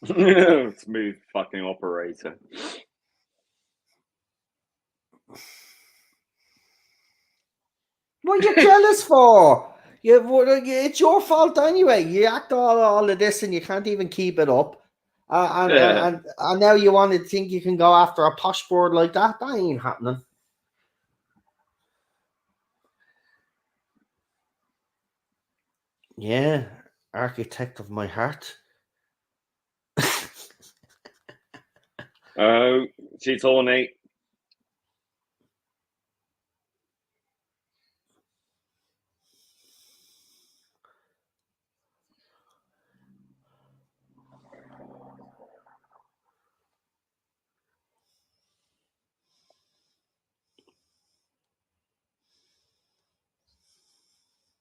Smooth fucking operator. What are you jealous for? It's your fault anyway. You act all of this and you can't even keep it up. And now you want to think you can go after a posh board like that? That ain't happening. Yeah, architect of my heart. Oh, she's horny.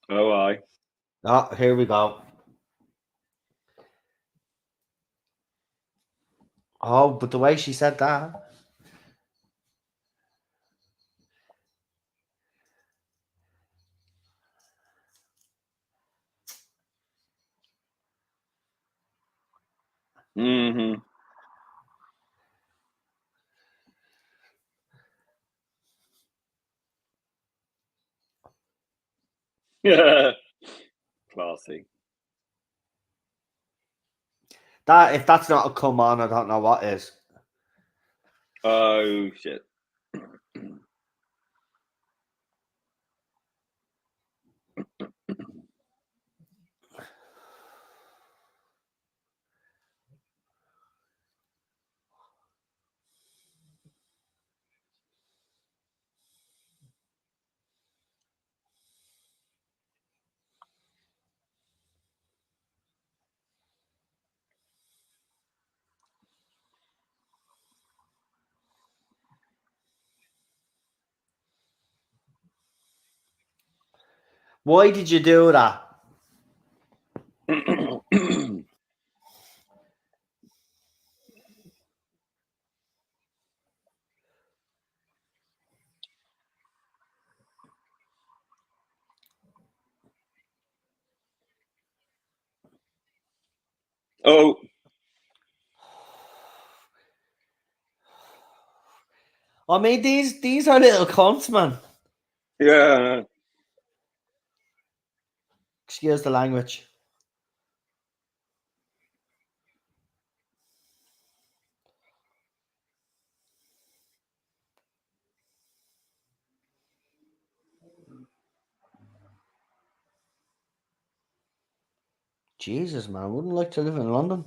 Oh, I. Oh, here we go. Oh, but the way she said that. Mm-hmm. Yeah. Classy. That if that's not a come on, I don't know what is. Oh, shit. Why did you do that? Oh, I mean, these are little cunts, man. yeah. Excuse the language. Jesus, man, wouldn't like to live in London.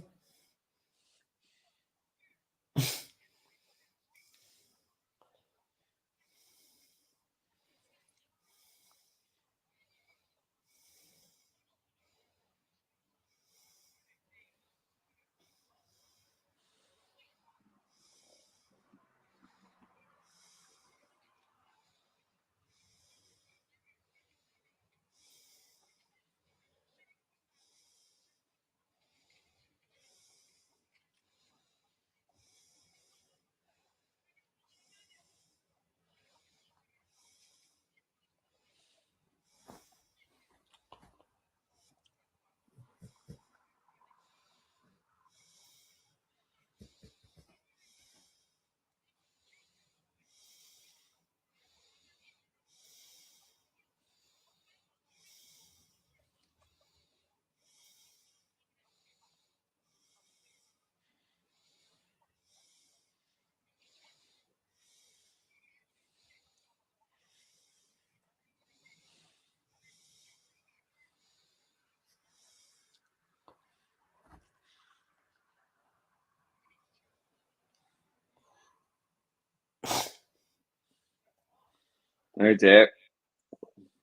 Oh dear.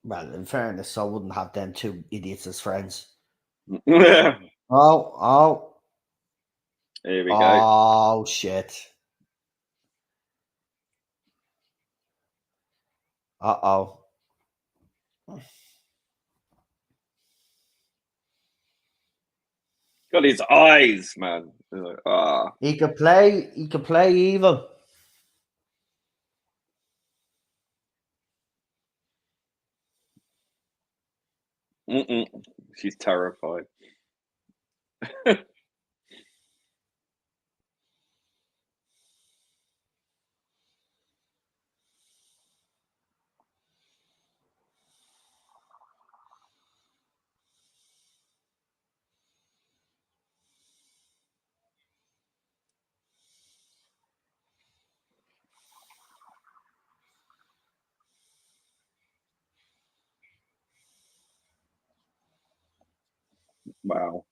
Well, in fairness, I wouldn't have them two idiots as friends. Here Oh, we go. oh, shit. Uh-oh. Got his eyes, man. Like, ah. He could play evil. She's terrified. Wow.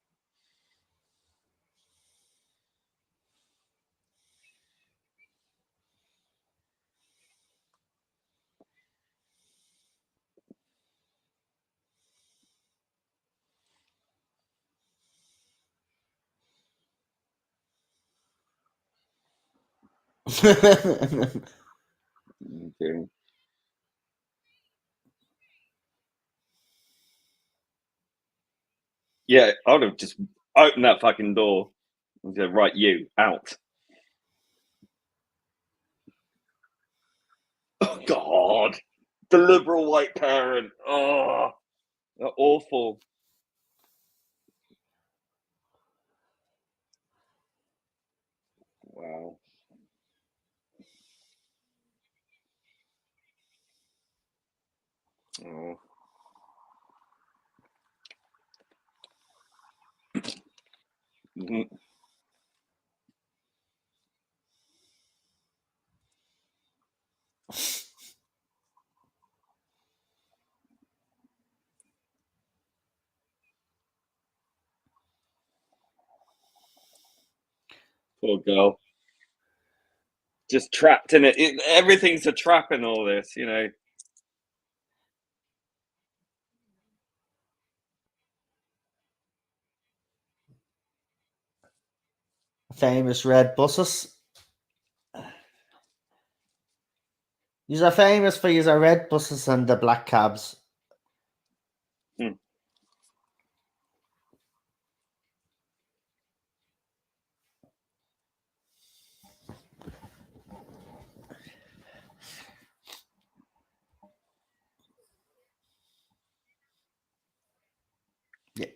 Okay. Yeah, I would have just opened that fucking door and said, right, you, out. Oh, God. The liberal white parent. Oh, they're awful. Wow. Oh. Mhm. Poor girl. Just trapped in it. Everything's a trap in all this, you know. Famous red buses. These are famous for these are red buses and the black cabs. Hmm.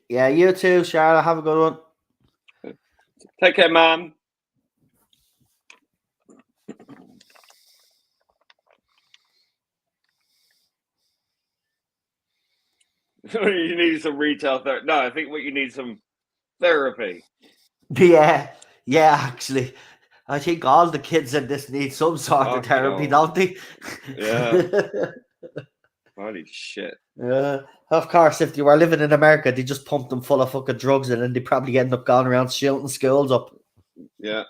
Yeah, you too, Charlotte. Have a good one. Take care, man. You need some retail therapy. No, I think what you need some therapy. Yeah, actually. I think all the kids in this need some sort of Fucking therapy, hell. don't they? Yeah. Holy shit. Of course, if you were living in America, they just pump them full of fucking drugs and then they probably end up going around shooting schools up. Yeah.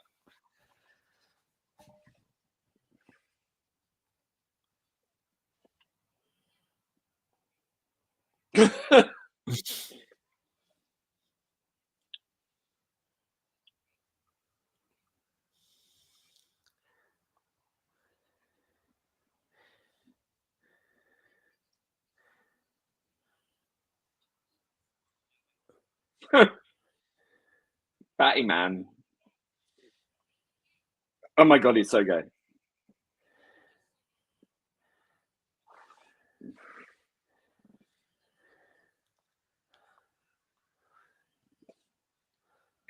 Fatty man. Oh my god, he's so gay.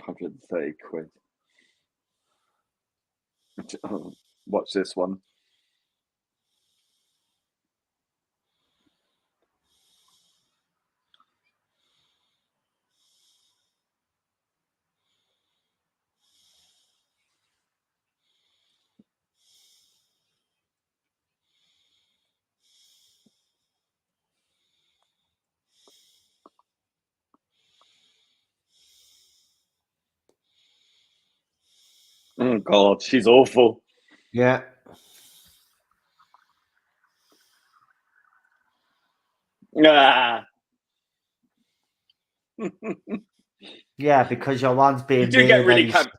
£130. Watch this one. Oh god, she's awful. Yeah. Ah. Yeah, because your one's You being do get mean really and he's. camp.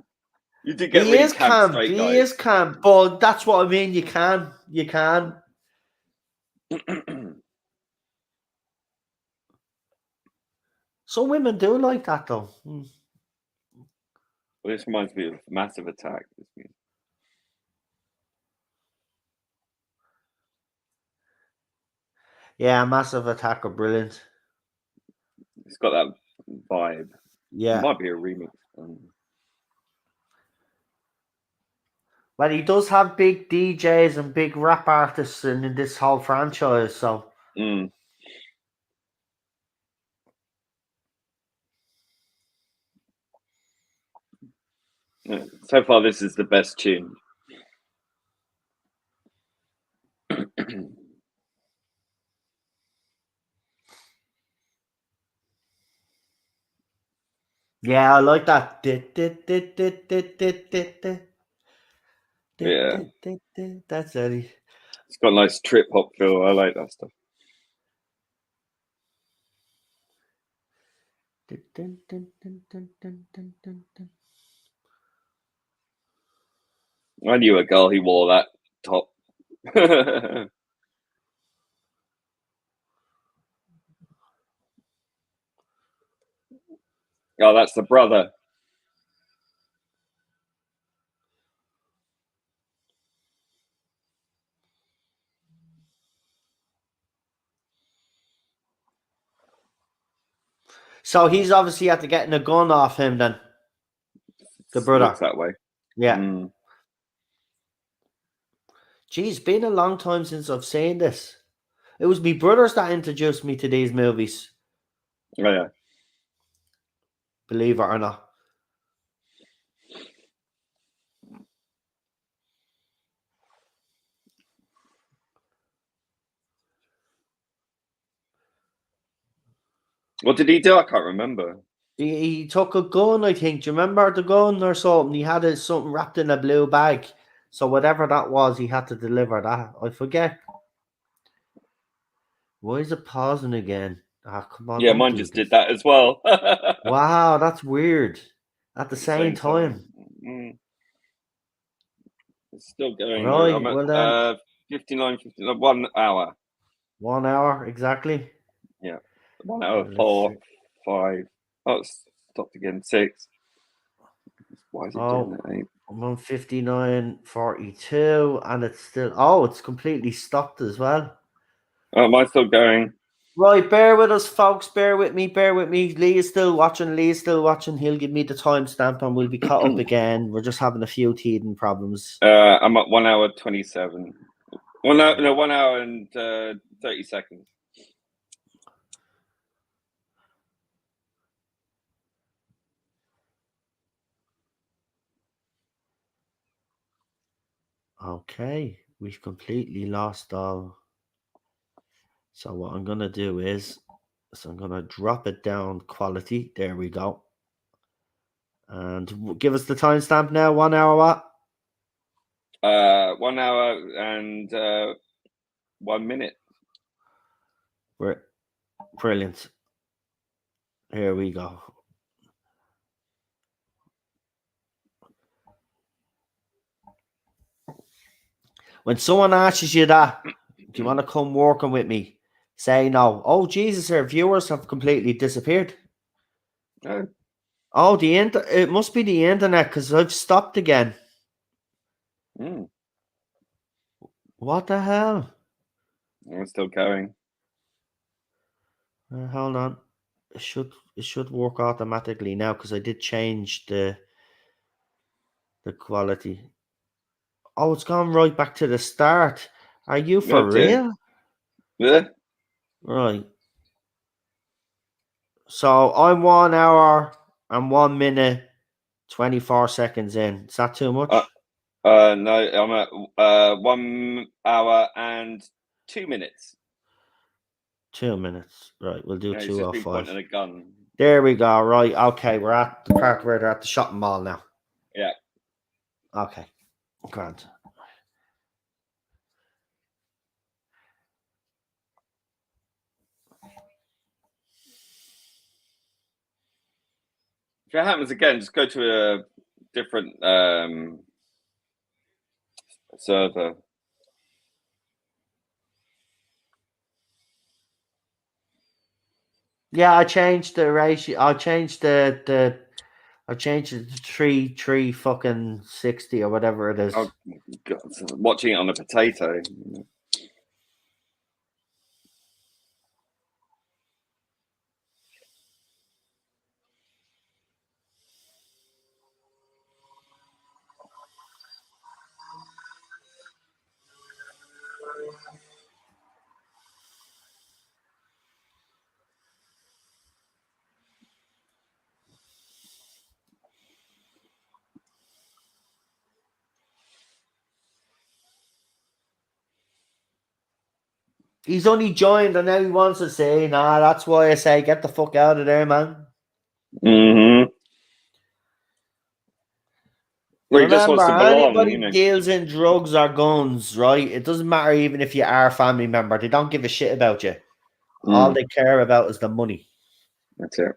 You do get He really is camp camp. straight He guys. is camp. But that's what I mean. You can. You can. Some women do like that, though. Well, this reminds me of Massive Attack. Yeah, Massive Attack are brilliant. It's got that vibe. Yeah. It might be a remix. Well, he does have big DJs and big rap artists in this whole franchise, so. So far, this is the best tune. Yeah, I like that. Yeah. That's Eddie. It's got a nice trip hop feel. I like that stuff. I knew a girl who wore that top. Oh, that's the brother. So he's obviously after getting a gun off him then. The brother. Looks that way. Yeah. Geez, been a long time since I've seen this. It was me brothers that introduced me to these movies. Oh, yeah. Believe it or not. What did he do? I can't remember. He took a gun, I think. Do you remember the gun or something? He had something wrapped in a blue bag. So whatever that was, he had to deliver that. I forget. Why is it pausing again? Ah, come on. Yeah, Don't mine do just this. did that as well. Wow, that's weird. At the same time. It's still going. Right, I'm well at then. 59, 1 hour. 1 hour, exactly. Yeah. 1 hour, Let's 4, see. 5. Oh, it's stopped again. 6. Why is it doing Oh, that? 8. I'm on 59:42 and it's still. Oh, it's completely stopped as well. Oh, mine's still going. Right, bear with us, folks. Bear with me. Bear with me. Lee is still watching. Lee is still watching. He'll give me the timestamp and we'll be caught up again. We're just having a few teething problems. I'm at 1 hour 27. Well, no, 1 hour and 30 seconds. Okay, we've completely lost all. So what I'm gonna do is, I'm gonna drop it down quality. There we go. And give us the timestamp now. 1 hour what? 1 hour and 1 minute. Brilliant. Here we go. When someone asks you that, do you want to come working with me? Say no. Oh Jesus, our viewers have completely disappeared. Oh, Oh, it must be the internet because I've stopped again. What the hell? I'm still going. Hold on. It should work automatically now because I did change the quality. Oh, it's gone right back to the start. Are you for real? Yeah. Right. So I'm 1 hour and 1 minute 24 seconds in. Is that too much? No, I'm at 1 hour and 2 minutes. 2 minutes. Right, we'll do He's just been 2:05. pointing a gun. There we go. Right, okay, we're at the part where they're at the shopping mall now. Yeah. Okay, grand. If it happens again, just go to a different server. Yeah, I changed the ratio. I changed I changed it to three fucking 60 or whatever it is. Oh God, watching it on a potato. He's only joined and now he wants to say, nah, that's why I say get the fuck out of there, man. Mm-hmm. Well, he just wants Remember, to belong, anybody you know. deals in drugs or guns, right? It doesn't matter even if you are a family member. They don't give a shit about you. All they care about is the money. That's it.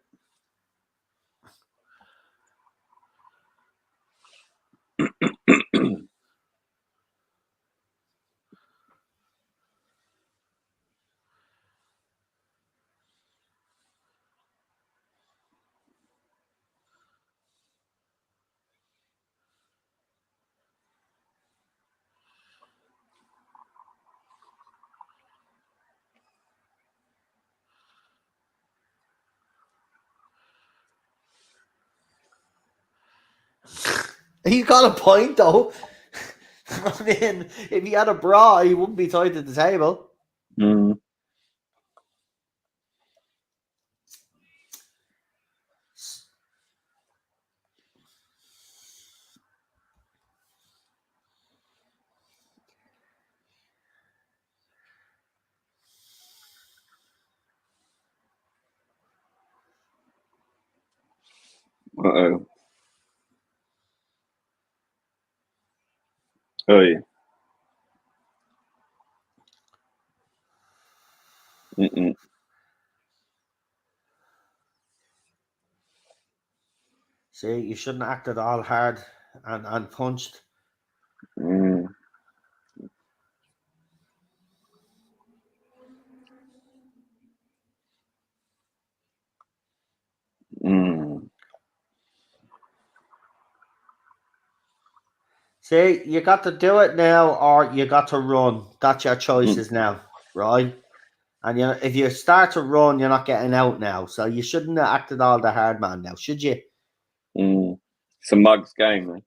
He's got a point, though. I mean, if he had a bra, he wouldn't be tied to the table. Mm. Uh-oh. Oh, yeah. Mm-mm. See, you shouldn't have acted all hard and punched. Mm. Mm. See, you got to do it now or you got to run. That's your Mm. choices now, right? And if you start to run, you're not getting out now. So you shouldn't have acted all the hard man now, should you? Mm. It's a mug's game, man.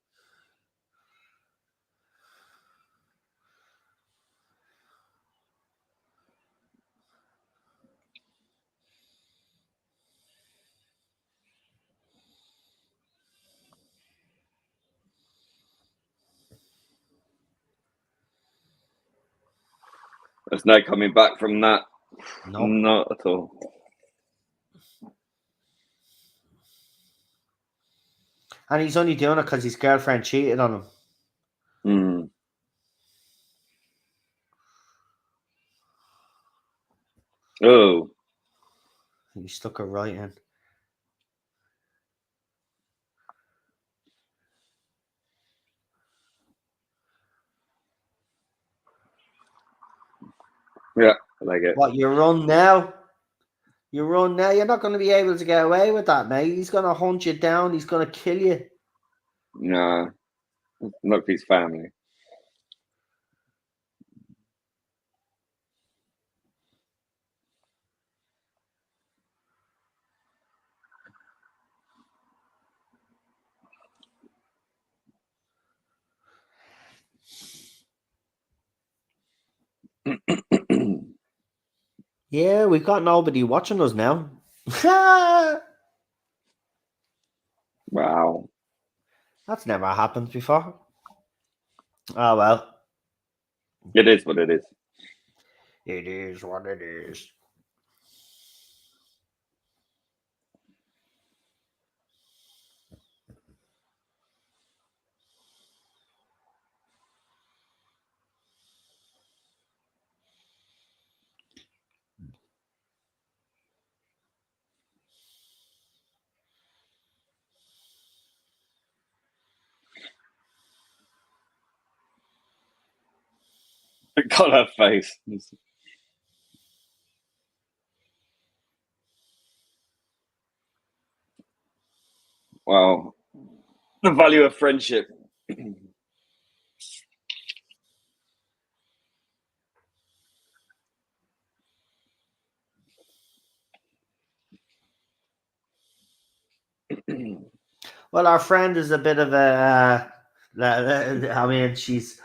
There's no coming back from that. No. Not at all. And he's only doing it because his girlfriend cheated on him. Mm. Oh. He stuck it right in. Yeah, I like it. What, you run now? You run now? You're not going to be able to get away with that, mate. He's going to hunt you down. He's going to kill you. Nah, not for his family. Yeah, we've got nobody watching us now. Wow. That's never happened before. Oh, well. It is what it is. It is what it is. God, her face. Wow. The value of friendship. Well, our friend is a bit of a. I mean, she's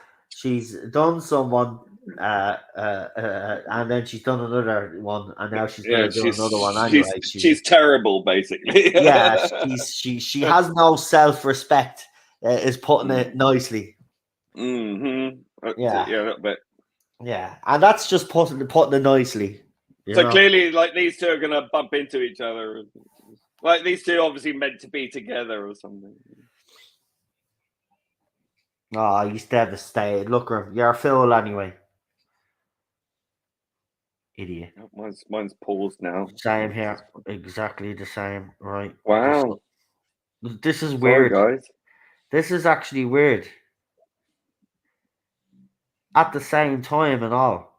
done someone, and then she's done another one, and now she's going Yeah, to do another one anyway. she's terrible, basically. Yeah, she has no self respect. Is putting it nicely. Mm-hmm. Yeah, Yeah, a little bit. yeah, and that's just putting it nicely. You So know. clearly, like these two are gonna bump into each other. Like these two obviously meant to be together or something. Oh, he's devastated. Look, you're a fool anyway. Idiot. Mine's paused now. Same here. Exactly the same. Right. Wow. This is Sorry, weird. guys. This is actually weird. At the same time and all.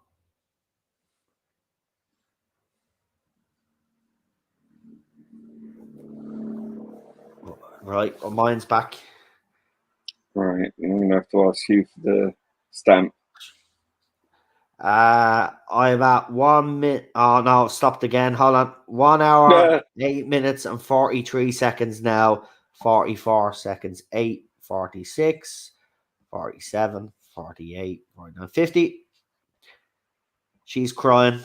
Right. Well, mine's back. Right, I'm gonna have to ask you for the stamp. I'm at 1 minute. Oh no, stopped again. Hold on. 1 hour, 8 minutes, and 43 seconds now. 44 seconds. 8, 46, 47, 48, 49, 50. She's crying.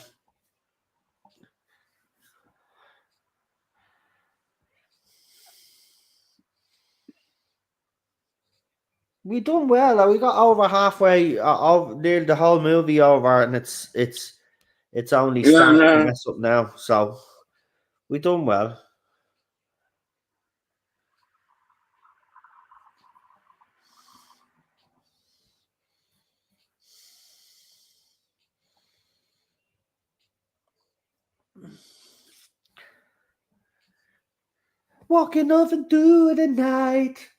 We done well. We got over halfway, nearly the whole movie over, and it's only Yeah, starting to no. mess up now. So we done well. Walking off into the night.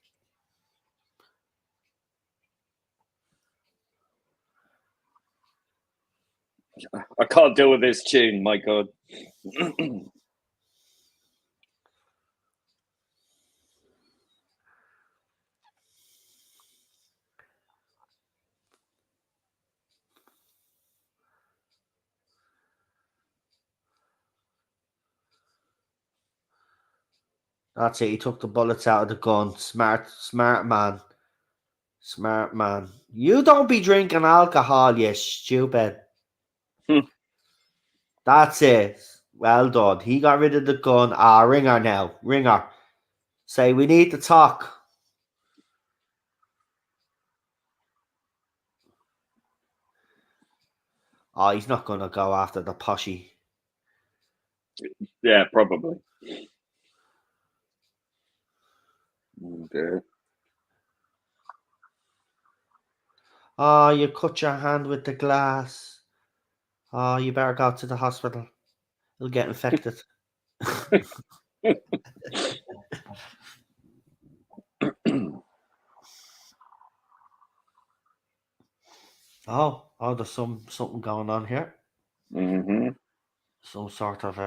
I can't deal with this tune. My God. That's it. He took the bullets out of the gun. Smart man. Smart man. You don't be drinking alcohol, you stupid. That's it. Well done. He got rid of the gun. Ring her now. Ring her. Say, we need to talk. Oh, he's not going to go after the poshy. Yeah, probably. Okay. Oh, you cut your hand with the glass. Oh, you better go to the hospital. You'll get infected. Oh, there's something going on here. Mm-hmm. Some sort of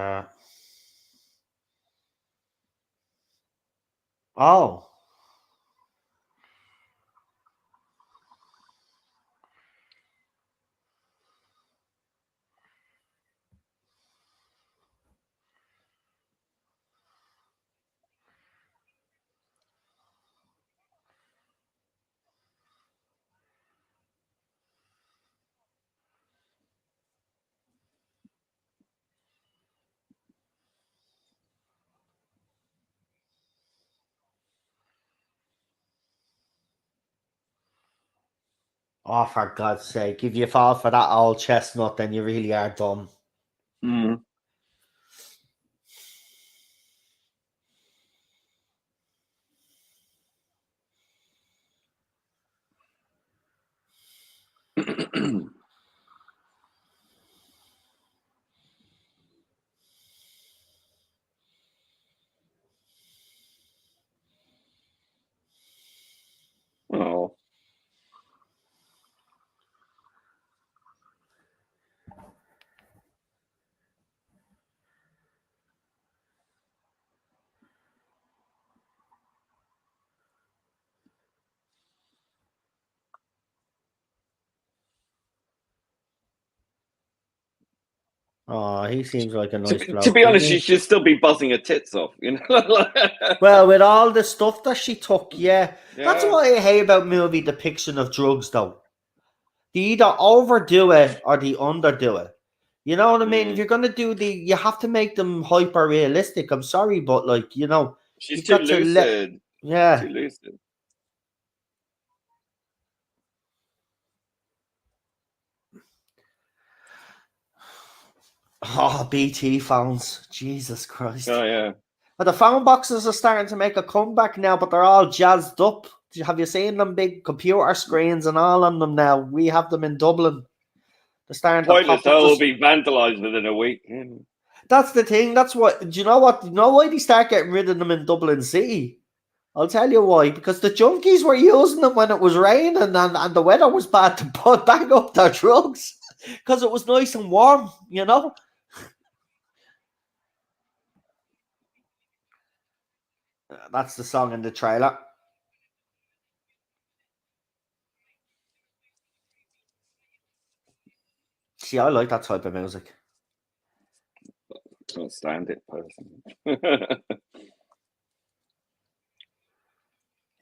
oh. Oh, for God's sake. If you fall for that old chestnut, then you really are dumb. Mm. Oh. Oh, he seems like a nice To bloke, be doesn't honest, he? she should still be buzzing her tits off, you know. Well, with all the stuff that she took, yeah. That's Yeah. what I hate about movie depiction of drugs, though. They either overdo it or they underdo it. You know what I mean? If you're gonna do you have to make them hyper realistic. I'm sorry, but like, She's you've too got to lucid. yeah. Too lucid. Oh, BT phones, Jesus Christ! Oh yeah. But the phone boxes are starting to make a comeback now, but they're all jazzed up. Have you seen them big computer screens and all on them now? We have them in Dublin. They're starting to Pointless. pop up. They'll all be vandalised within a week. That's the thing. That's what. Do you know what? You know why they start getting rid of them in Dublin City? I'll tell you why. Because the junkies were using them when it was raining and the weather was bad to put back up their drugs. Because it was nice and warm, That's the song in the trailer. See, I like that type of music. Can't stand it personally.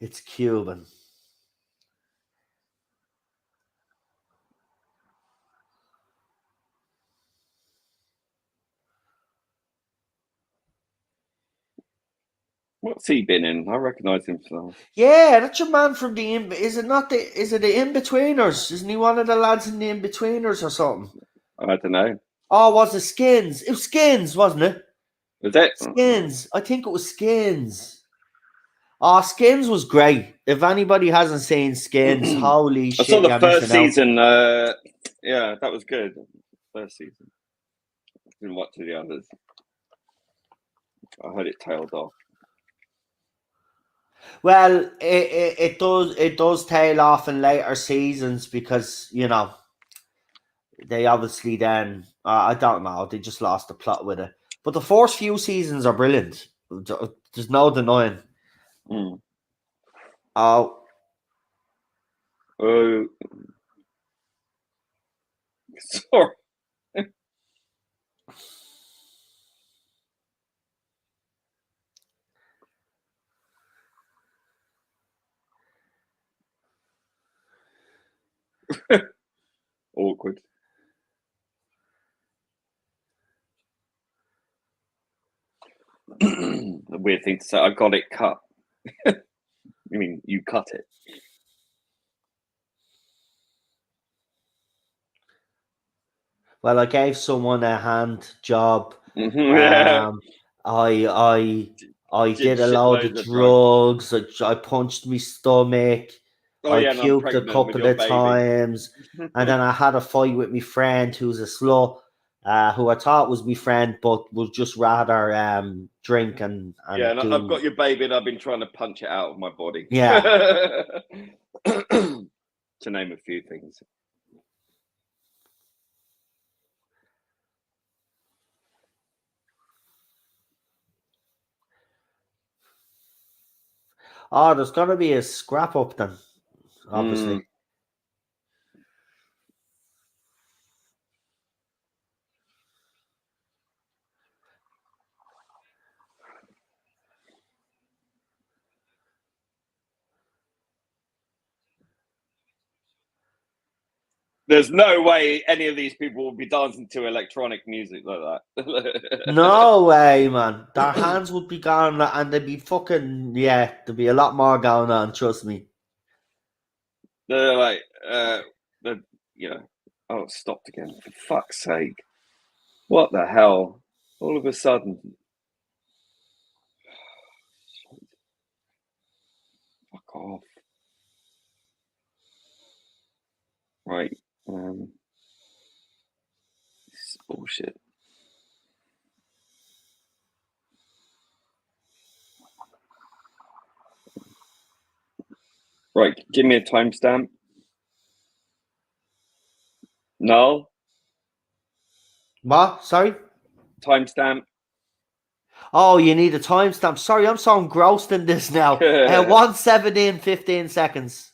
It's Cuban. What's he been in? I recognise him from. Yeah, that's your man from the is it not the is it the In-Betweeners? Isn't he one of the lads in the In-Betweeners or something? I don't know. Oh, was it Skins? It was Skins, wasn't it? Was it? Skins. I think it was Skins. Oh, Skins was great. If anybody hasn't seen Skins, holy I saw shit, the you're first missing out. season. Yeah, that was good. First season. I didn't watch the others. I heard it tailed off. Well, it does tail off in later seasons because they obviously then I don't know, they just lost the plot with it. But the first few seasons are brilliant. There's no denying. Oh. Sorry. Awkward. The weird thing to say. I got it cut. You mean you cut it? Well, I gave someone a hand job. Yeah. I did a load of drugs. drugs. I punched my stomach. Oh I yeah, and I'm puked a pregnant with couple your of baby. times, and then I had a fight with my friend who's a slut, who I thought was my friend, but was just rather drink and yeah, and do. I've got your baby, and I've been trying to punch it out of my body. Yeah. To name a few things. Oh, there's gonna be a scrap up then, obviously. There's no way any of these people will be dancing to electronic music like that. No way, man. Their hands would be gone and they'd be fucking, yeah, there'd be a lot more going on, trust me. They're like, oh, it stopped again. For fuck's sake. What the hell? All of a sudden. Fuck off. Right. This is bullshit. Right, give me a timestamp. No. What? Sorry? Timestamp. Oh, you need a timestamp. Sorry, I'm so engrossed in this now. 1:17, 15 seconds.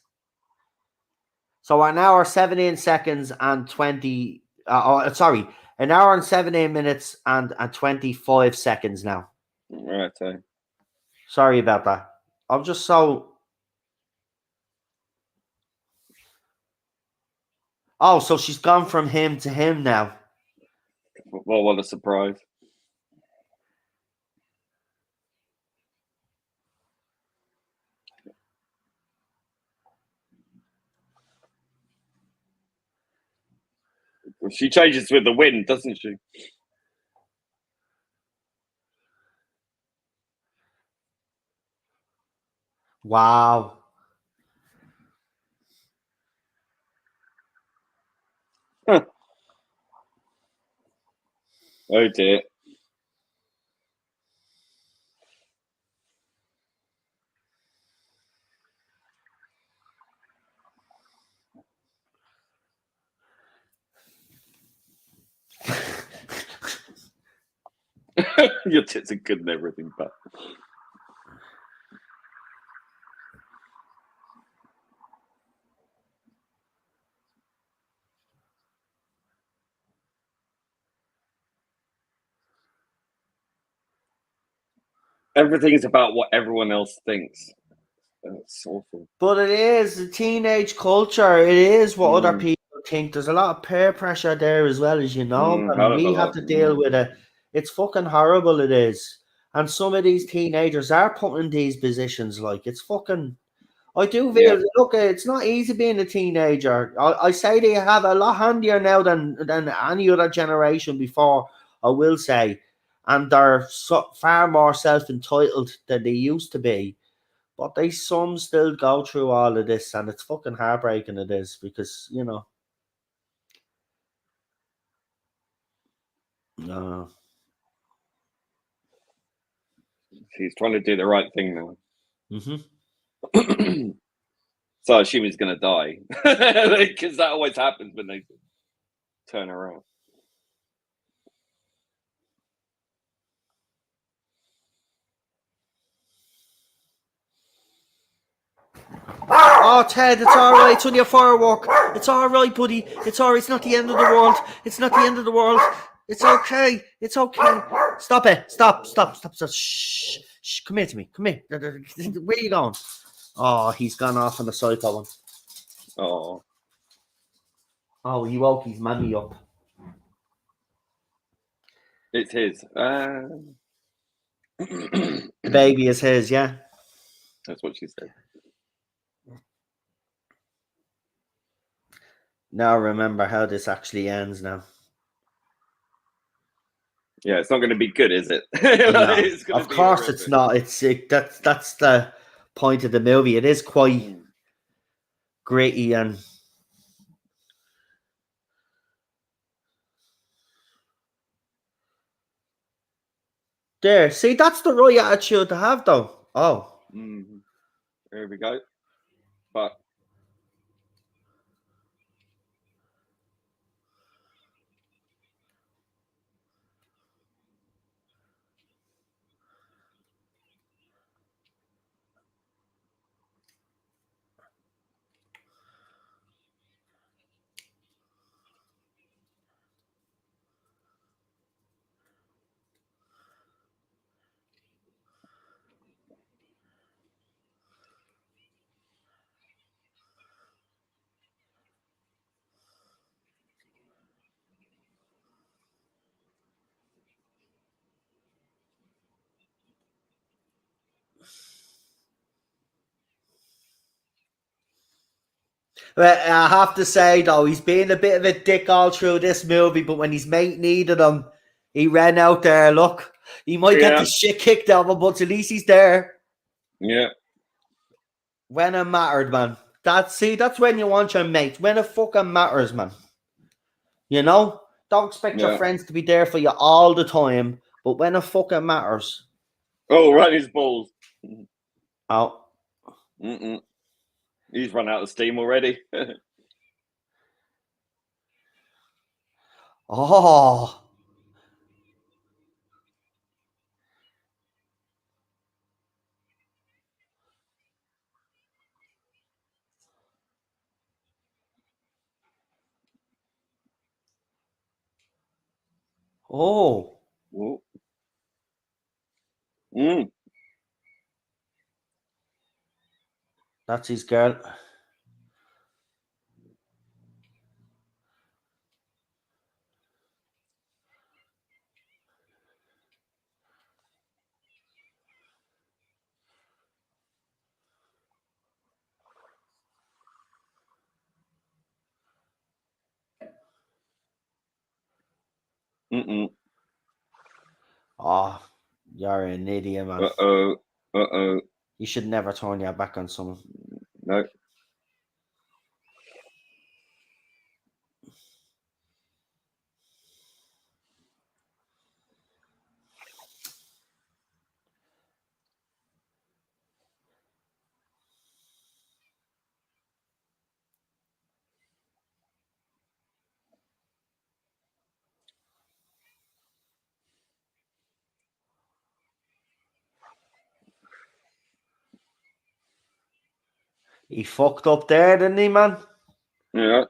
So we're now 17 seconds and 20. Sorry, An hour and 17 minutes and 25 seconds now. Right. Sorry about that. I'm just so. Oh, so she's gone from him to him now. Well, what a surprise. She changes with the wind, doesn't she? Wow. Huh. Oh dear. Your tits are good and everything, but everything is about what everyone else thinks. That's awful. But it is the teenage culture. It is what other Mm. people think. There's a lot of peer pressure there as well, as you know. And Hell of a we have lot. to deal with it. It's fucking horrible. It is. And some of these teenagers are put in these positions. Like it's fucking. I do Yeah. feel. Look, it's not easy being a teenager. I say they have a lot handier now than any other generation before. I will say, and they're far more self entitled than they used to be. But they some still go through all of this, and it's fucking heartbreaking. It is because no. She's trying to do the right thing now. Mm-hmm. So I assume he's going to die. Because that always happens when they turn around. Oh, Ted, it's all right. It's only a firework. It's all right, buddy. It's all right. It's not the end of the world. It's not the end of the world. It's okay. It's okay. Stop it. Stop. Shh. Shh. Come here to me. Come here. Where are you going? Oh, he's gone off on the psycho one. Oh. Oh, he woke his mammy up. It's his. The baby is his, yeah? That's what she said. Now remember how this actually ends now. Yeah, it's not going to be good, is it? No, It's going of to be course horrific. it's not. That's the point of the movie. It is quite gritty and there. See, that's the right attitude to have, though. Oh, There we go. But but I have to say though, he's been a bit of a dick all through this movie. But when his mate needed him, he ran out there. Look, he might get the shit kicked out of him, but at least he's there. Yeah. When it mattered, man. That's when you want your mate. When it fucking matters, man. You know? Don't expect your friends to be there for you all the time, but when it fucking matters. Oh, right his balls. Oh. He's run out of steam already. Oh. Oh, Oh. Mm. that's his girl. Mm-mm. Oh, you're an idiot, man. Uh-oh. Uh-oh. You should never turn your back on someone. No. He fucked up there, didn't he, man? Yeah.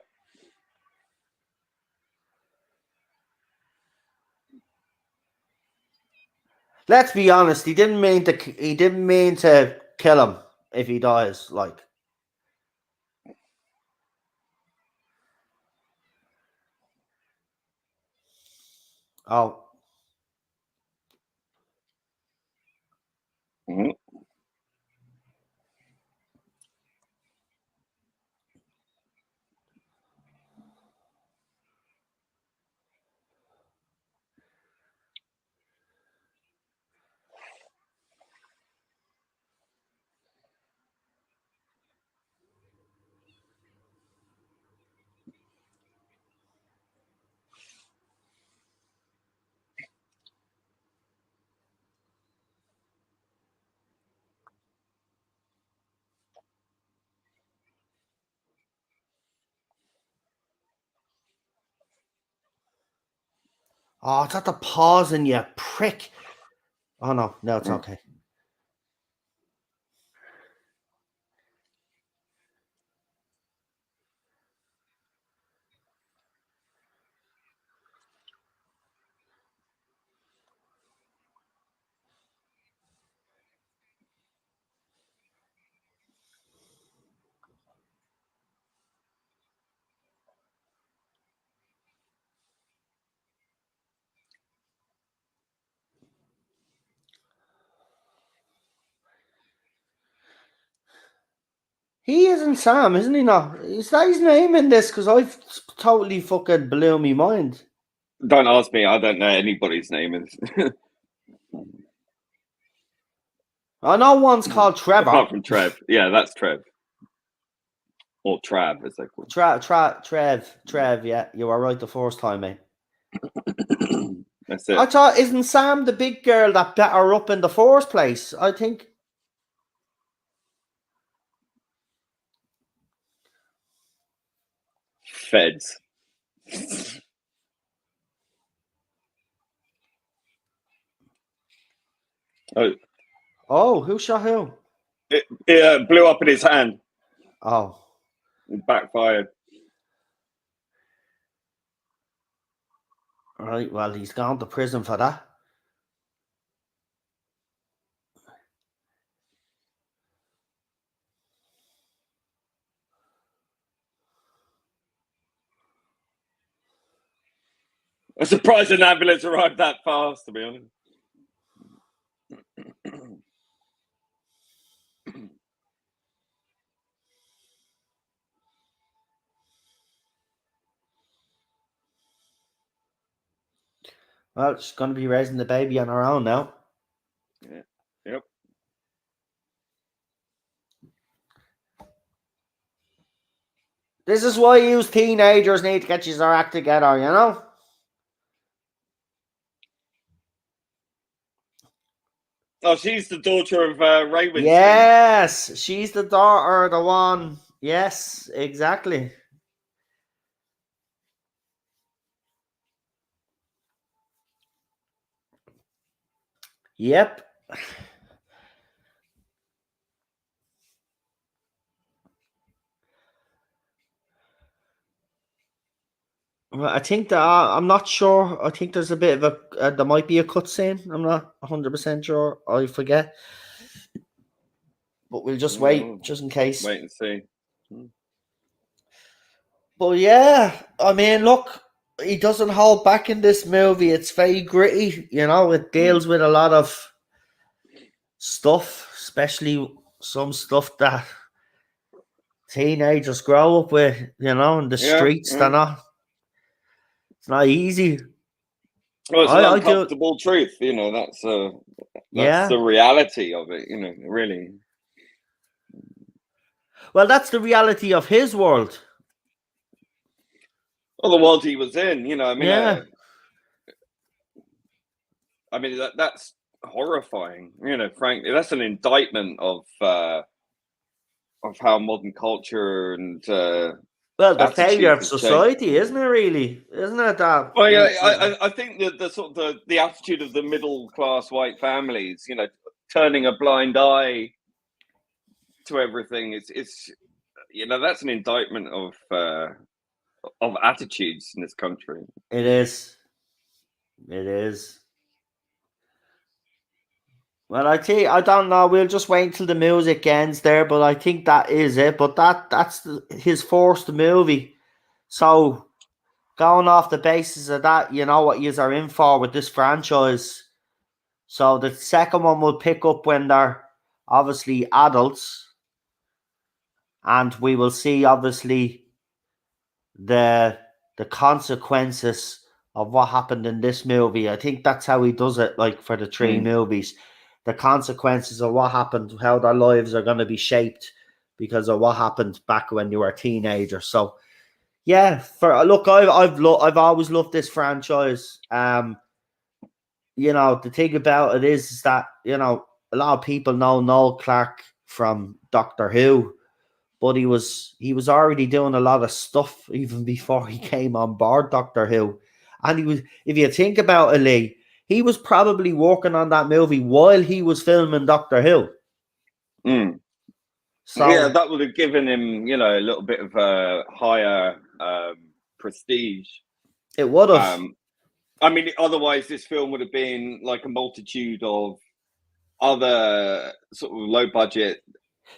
Let's be honest. He didn't mean to. He didn't mean to kill him if he dies. Like, oh, Mm-hmm. oh, it's at the pausing, you prick. Oh no, no, it's Mm. okay. He isn't Sam, isn't he? Not. Is that his name in this? Because I've totally fucking blew me mind. Don't ask me. I don't know anybody's name. I know one's called Trevor. Apart from Trev. Yeah, that's Trev. Or Trav, as they call Trev. Yeah, you were right the first time, mate. him. That's I it. thought, isn't Sam the big girl that bet her up in the first place? I think. Feds. Oh, Oh, who shot who? it blew up in his hand. Oh, It backfired. right. Well, he's gone to prison for that. I'm surprised an ambulance arrived that fast, to be honest. Well, she's going to be raising the baby on her own now. Yeah. Yep. This is why you teenagers need to get your act together, you know? Oh, she's the daughter of Ray Winstone. Yes, she's the daughter, the one. Yes, exactly. Yep. I think that I'm not sure. I think there's a bit of a there might be a cutscene. I'm not 100% sure. I forget, but we'll just wait just in case. Wait and see. But yeah, I mean, look, he doesn't hold back in this movie. It's very gritty, you know. It deals with a lot of stuff, especially some stuff that teenagers grow up with, you know, in the streets. They're not. It's not easy. Well, it's an I do. uncomfortable truth, you know. That's Yeah. the reality of it, you know. Really. Well, that's the reality of his world. Well, the world he was in, you know. Yeah. I mean that's horrifying, you know. Frankly, that's an indictment of how modern culture and Well, the failure attitudes of have changed. society, isn't it? Really, isn't it? That. Well, yeah, I think that the sort of the attitude of the middle class white families, you know, turning a blind eye to everything. It's you know, that's an indictment of attitudes in this country. It is. It is. Well, I think I don't know. We'll just wait until the music ends there, but I think that is it. But that's his first movie, so going off the basis of that, you know what yous are in for with this franchise. So the second one will pick up when they're obviously adults, and we will see obviously the consequences of what happened in this movie. I think that's how he does it, like for the three movies. The consequences of what happened, how their lives are going to be shaped because of what happened back when you were a teenager. So, yeah, I've always loved this franchise. You know, the thing about it is that, you know, a lot of people know Noel Clarke from Doctor Who, but he was already doing a lot of stuff even before he came on board Doctor Who. And he was, if you think about it, Lee, he was probably working on that movie while he was filming Doctor Who. So yeah, that would have given him, you know, a little bit of a higher prestige. It would have. I mean, otherwise this film would have been like a multitude of other sort of low budget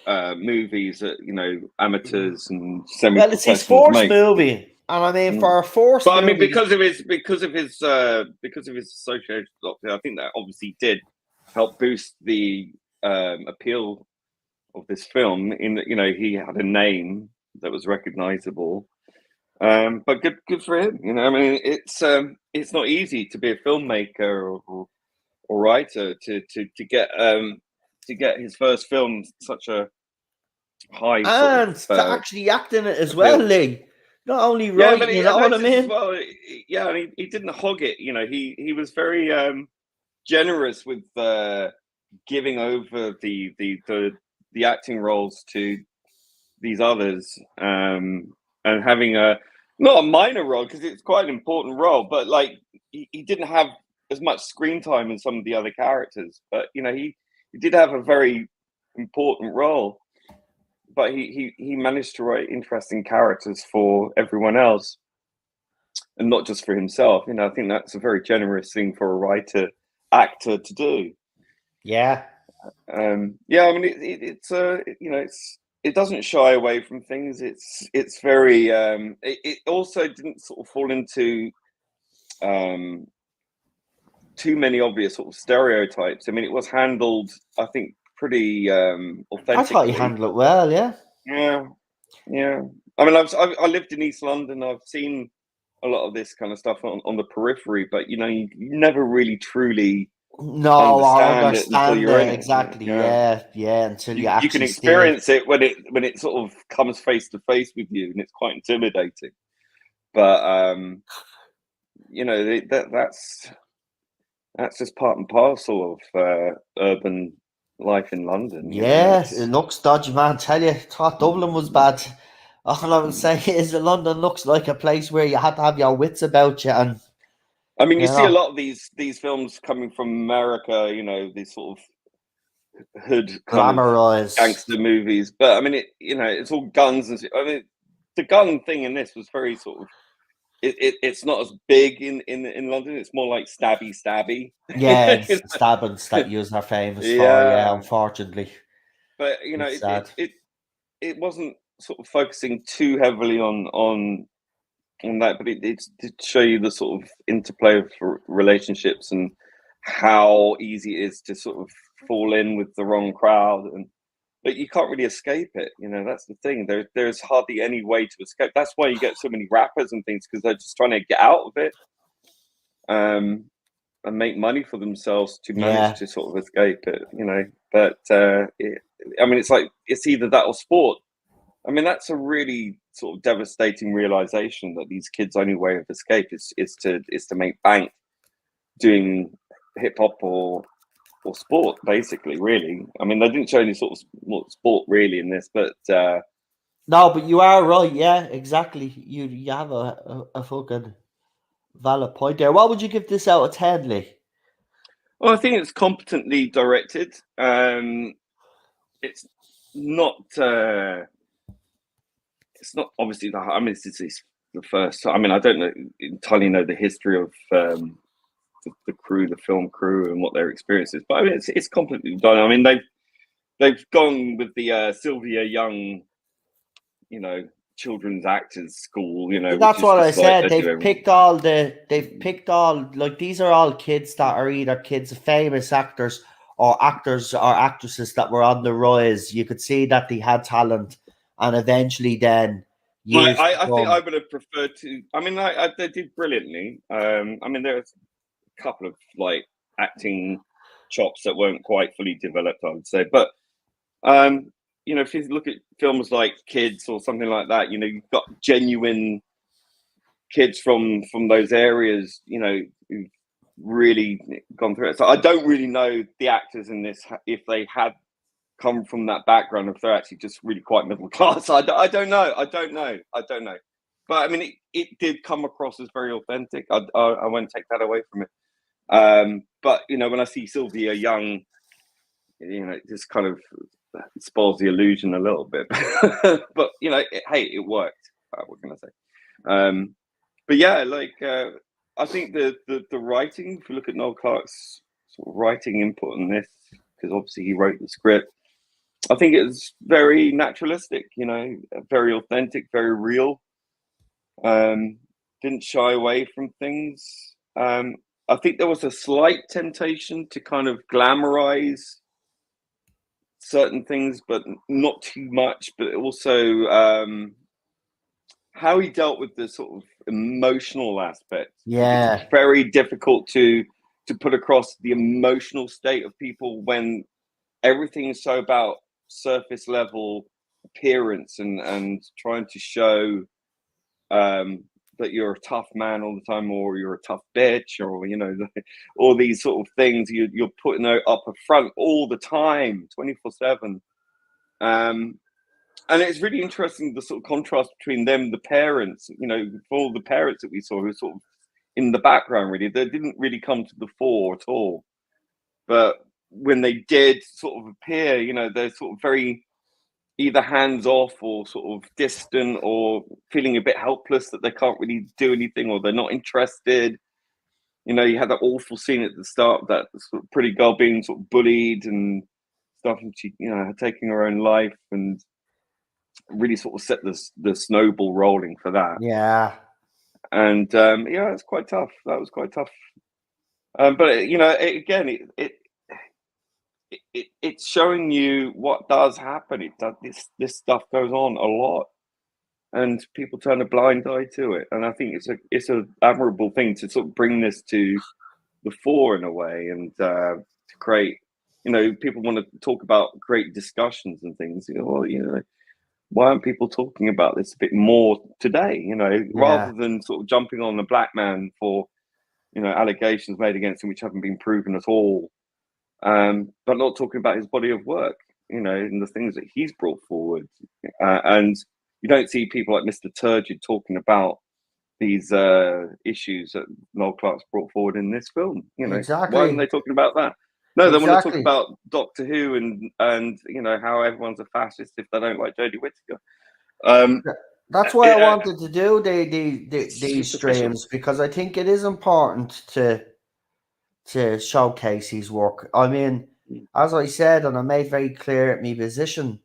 movies that, you know, amateurs and semi-professionals Well, it's his first movie, and I mean for a first movie. I mean, because of his association with Doctor, I think that obviously did help boost the appeal of this film. In that, you know, he had a name that was recognizable. But good for him. You know, I mean, it's not easy to be a filmmaker or writer to get his first film such a high and to actually act in it as well, Lee. Not only writing, you know what I mean? Well, yeah, I mean, he didn't hog it. You know, he was very generous with giving over the acting roles to these others, and having not a minor role because it's quite an important role, but like he didn't have as much screen time as some of the other characters, but you know he did have a very important role, but he managed to write interesting characters for everyone else and not just for himself. You know, I think that's a very generous thing for a actor to do. Yeah. Yeah, I mean it's you know, it doesn't shy away from things. It's very it also didn't sort of fall into too many obvious sort of stereotypes. I mean, it was handled, I think, pretty authentically. I thought you handled it well, yeah. Yeah. I mean, I lived in East London. I've seen a lot of this kind of stuff on the periphery, but you know, you never really truly understand it until you're in it. Exactly. Yeah. Until you actually you can experience it when it sort of comes face to face with you, and it's quite intimidating. But you know, that's just part and parcel of urban life in London. Yeah, it looks dodgy, man. Tell you, thought Dublin was bad. All I would say is that London looks like a place where you had to have your wits about you. And I mean, you see a lot of these films coming from America. You know, these sort of hood glamorized gangster movies. But I mean, it's all guns and. I mean, the gun thing in this was very sort of it's not as big in London. It's more like stabby. Yeah, You it's stabbings that yous are know? famous for. Yeah, Yeah, unfortunately, but it's sad. it wasn't sort of focusing too heavily on that, but it did show you the sort of interplay of relationships and how easy it is to sort of fall in with the wrong crowd, and but you can't really escape it. That's the thing. There's hardly any way to escape. That's why you get so many rappers and things, because they're just trying to get out of it, and make money for themselves to manage Yeah, to sort of escape it. But I mean, it's like it's either that or sport. I mean, that's a really sort of devastating realization that these kids' only way of escape is to make bank doing hip hop or sport, basically. Really, I mean, they didn't show any sort of sport really in this, but no, but you are right. Yeah, exactly. You have a fucking valid point there. What would you give this out of 10, Lee? well, I think it's competently directed. It's not. It's not obviously the. I mean, it's the first. I mean, I don't entirely know the history of the crew, the film crew, and what their experience is. But I mean, it's completely done. I mean, they've gone with the Sylvia Young, children's actors school, which That's is what I just like said. they do everything. They've picked all, like, these are all kids that are either kids of famous actors or actors or actresses that were on the rise. You could see that they had talent, and eventually then used I think I them. would have preferred to. I mean, they did brilliantly. I mean, there's a couple of like acting chops that weren't quite fully developed, I would say. But if you look at films like Kids or something like that, you've got genuine kids from those areas, who've really gone through it. So I don't really know the actors in this, if they had come from that background, if they're actually just really quite middle class. I don't know. I don't know. But I mean, it did come across as very authentic. I won't take that away from it. But when I see Sylvia Young, it just kind of spoils the illusion a little bit. But hey, it worked. What can I say? But yeah, like I think the writing. If you look at Noel Clarke's sort of writing input on this, because obviously he wrote the script, I think it's very naturalistic. Very authentic, very real. Didn't shy away from things. I think there was a slight temptation to kind of glamorize certain things, but not too much. But also how he dealt with the sort of emotional aspect. I think it's Yeah, very difficult to put across the emotional state of people when everything is so about surface level appearance and trying to show that you're a tough man all the time, or you're a tough bitch, or all these sort of things you're putting up a front all the time, 24/7. And it's really interesting, the sort of contrast between them, the parents. For all the parents that we saw, who were sort of in the background, really, they didn't really come to the fore at all. But when they did sort of appear, they're sort of very either hands off or sort of distant, or feeling a bit helpless that they can't really do anything, or they're not interested. You had that awful scene at the start, that sort of pretty girl being sort of bullied and stuff, and she, taking her own life, and really sort of set the snowball rolling for that. yeah, And yeah, it's quite tough. That was quite tough. But again, it's showing you what does happen. It does, this stuff goes on a lot, and people turn a blind eye to it. And I think it's a admirable thing to sort of bring this to the fore in a way, and to create. People want to talk about great discussions and things. Why aren't people talking about this a bit more today? yeah, Rather than sort of jumping on the black man for allegations made against him which haven't been proven at all, but not talking about his body of work, and the things that he's brought forward. And you don't see people like Mr. Turgid talking about these issues that Noel Clarke's brought forward in this film. Why aren't exactly, they talking about that? No, they want to talk exactly. about Doctor Who and how everyone's a fascist if they don't like Jodie Whittaker. That's why I Yeah, wanted to do these streams, because I think it is important to showcase his work. I mean, as I said, and I made very clear my position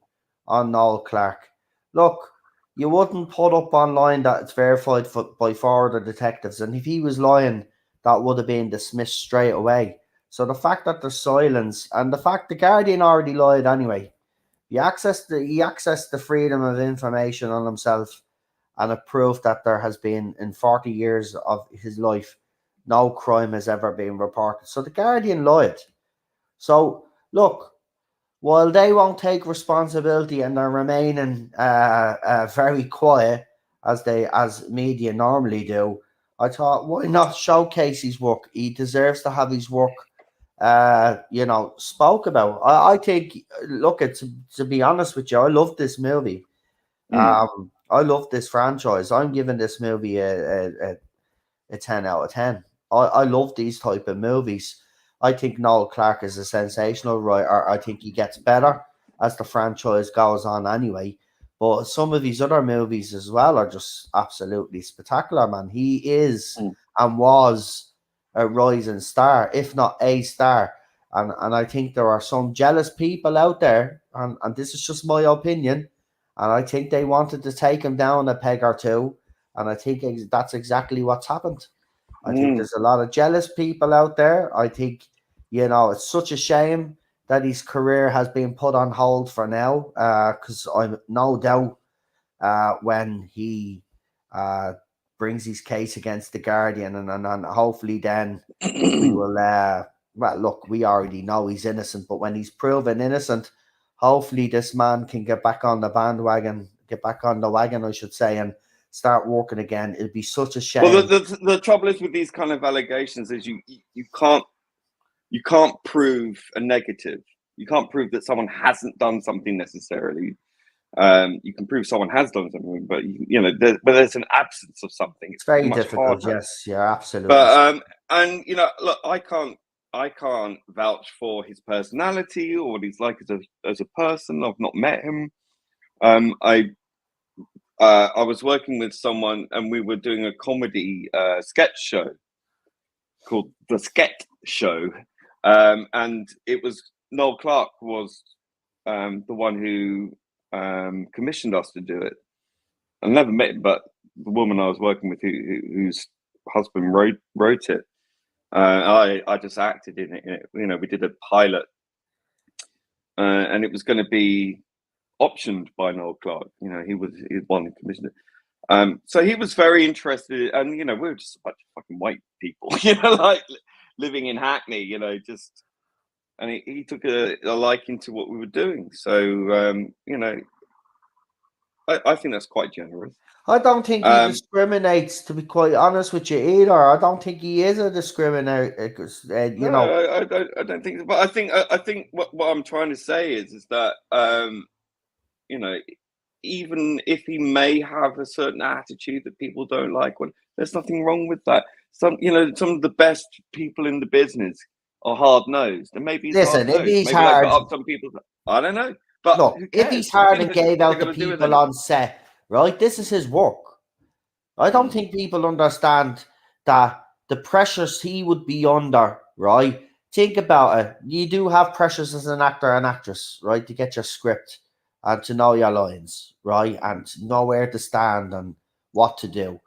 on Noel Clarke. Look, you wouldn't put up online that it's verified by Florida detectives, and if he was lying, that would have been dismissed straight away. So the fact that there's silence, and the fact the Guardian already lied anyway, he accessed the freedom of information on himself, and it proved that there has been, in 40 years of his life, no crime has ever been reported. So the Guardian lied. So look, while they won't take responsibility and they're remaining very quiet as media normally do, I thought, why not showcase his work? He deserves to have his work, spoke about. I think, look, to be honest with you, I love this movie. I love this franchise. I'm giving this movie a 10 out of 10. I love these type of movies. I think Noel Clarke is a sensational writer. I think he gets better as the franchise goes on anyway. But some of these other movies as well are just absolutely spectacular, man. He is and was a rising star, if not a star. And I think there are some jealous people out there, and this is just my opinion, and I think they wanted to take him down a peg or two, and I think that's exactly what's happened. I think there's a lot of jealous people out there. I think, it's such a shame that his career has been put on hold for now, because I'm no doubt when he brings his case against the Guardian, and hopefully then we will, well, look, we already know he's innocent, but when he's proven innocent, hopefully this man can get back on the wagon, I should say, and start working again. It'd be such a shame. Well, the trouble is with these kind of allegations is you can't prove a negative. You can't prove that someone hasn't done something necessarily. You can prove someone has done something, but there's an absence of something. It's very much difficult. harder. Yes, yeah, absolutely. But and look, I can't vouch for his personality or what he's like as a person. I've not met him. I was working with someone, and we were doing a comedy sketch show called The Sketch Show, and it was Noel Clarke was the one who commissioned us to do it. I never met him, but the woman I was working with, whose husband wrote it, I just acted in it. We did a pilot, and it was going to be optioned by Noel Clarke. He was one who commissioned it. So he was very interested, and we were just a bunch of fucking white people, like living in Hackney, and he took a liking to what we were doing. So I think that's quite generous. I don't think he discriminates, to be quite honest with you, either. I don't think he is a discriminator. I don't think so. But I think what I'm trying to say is that even if he may have a certain attitude that people don't like, there's nothing wrong with that. Some of the best people in the business are hard nosed, and maybe he's listen. hard-nosed. If he's maybe hard, they put up some people. I don't know, but look, if he's hard and gave out the people on set, right? This is his work. I don't think people understand that the pressures he would be under, right? Think about it. You do have pressures as an actor and actress, right? To get your script and to know your lines, right? And to know where to stand and what to do.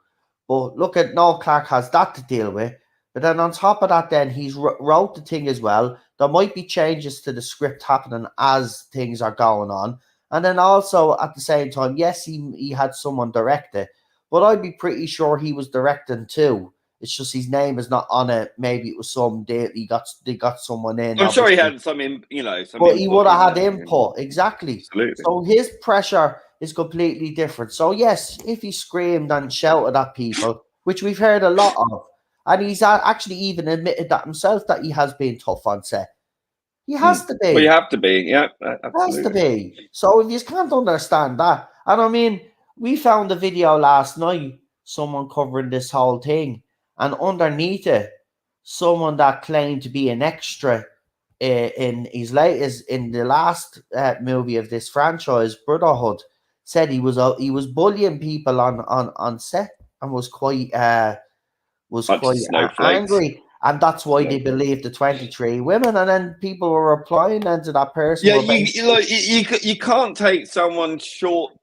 But look at Noel Clarke has that to deal with. But then on top of that, then he's wrote the thing as well. There might be changes to the script happening as things are going on. And then also at the same time, yes, he had someone direct it, but I'd be pretty sure he was directing too. It's just his name is not on it. Maybe it was some day they got someone in. I'm sure he had some, but he would have had input, exactly. Absolutely. So his pressure is completely different. So yes, if he screamed and shouted at people, which we've heard a lot of, and he's actually even admitted that himself that he has been tough on set. He has to be. Well, you have to be, yeah. Absolutely. Has to be. So if you can't understand that, and I mean, we found a video last night, someone covering this whole thing, and underneath it, someone that claimed to be an extra in the last movie of this franchise, Brotherhood, said he was bullying people on set and was quite Bunch of snowflakes. angry, and that's why they Snowflakes. believed the 23 women. And then people were replying then to that person Yeah, were you can't take someone's short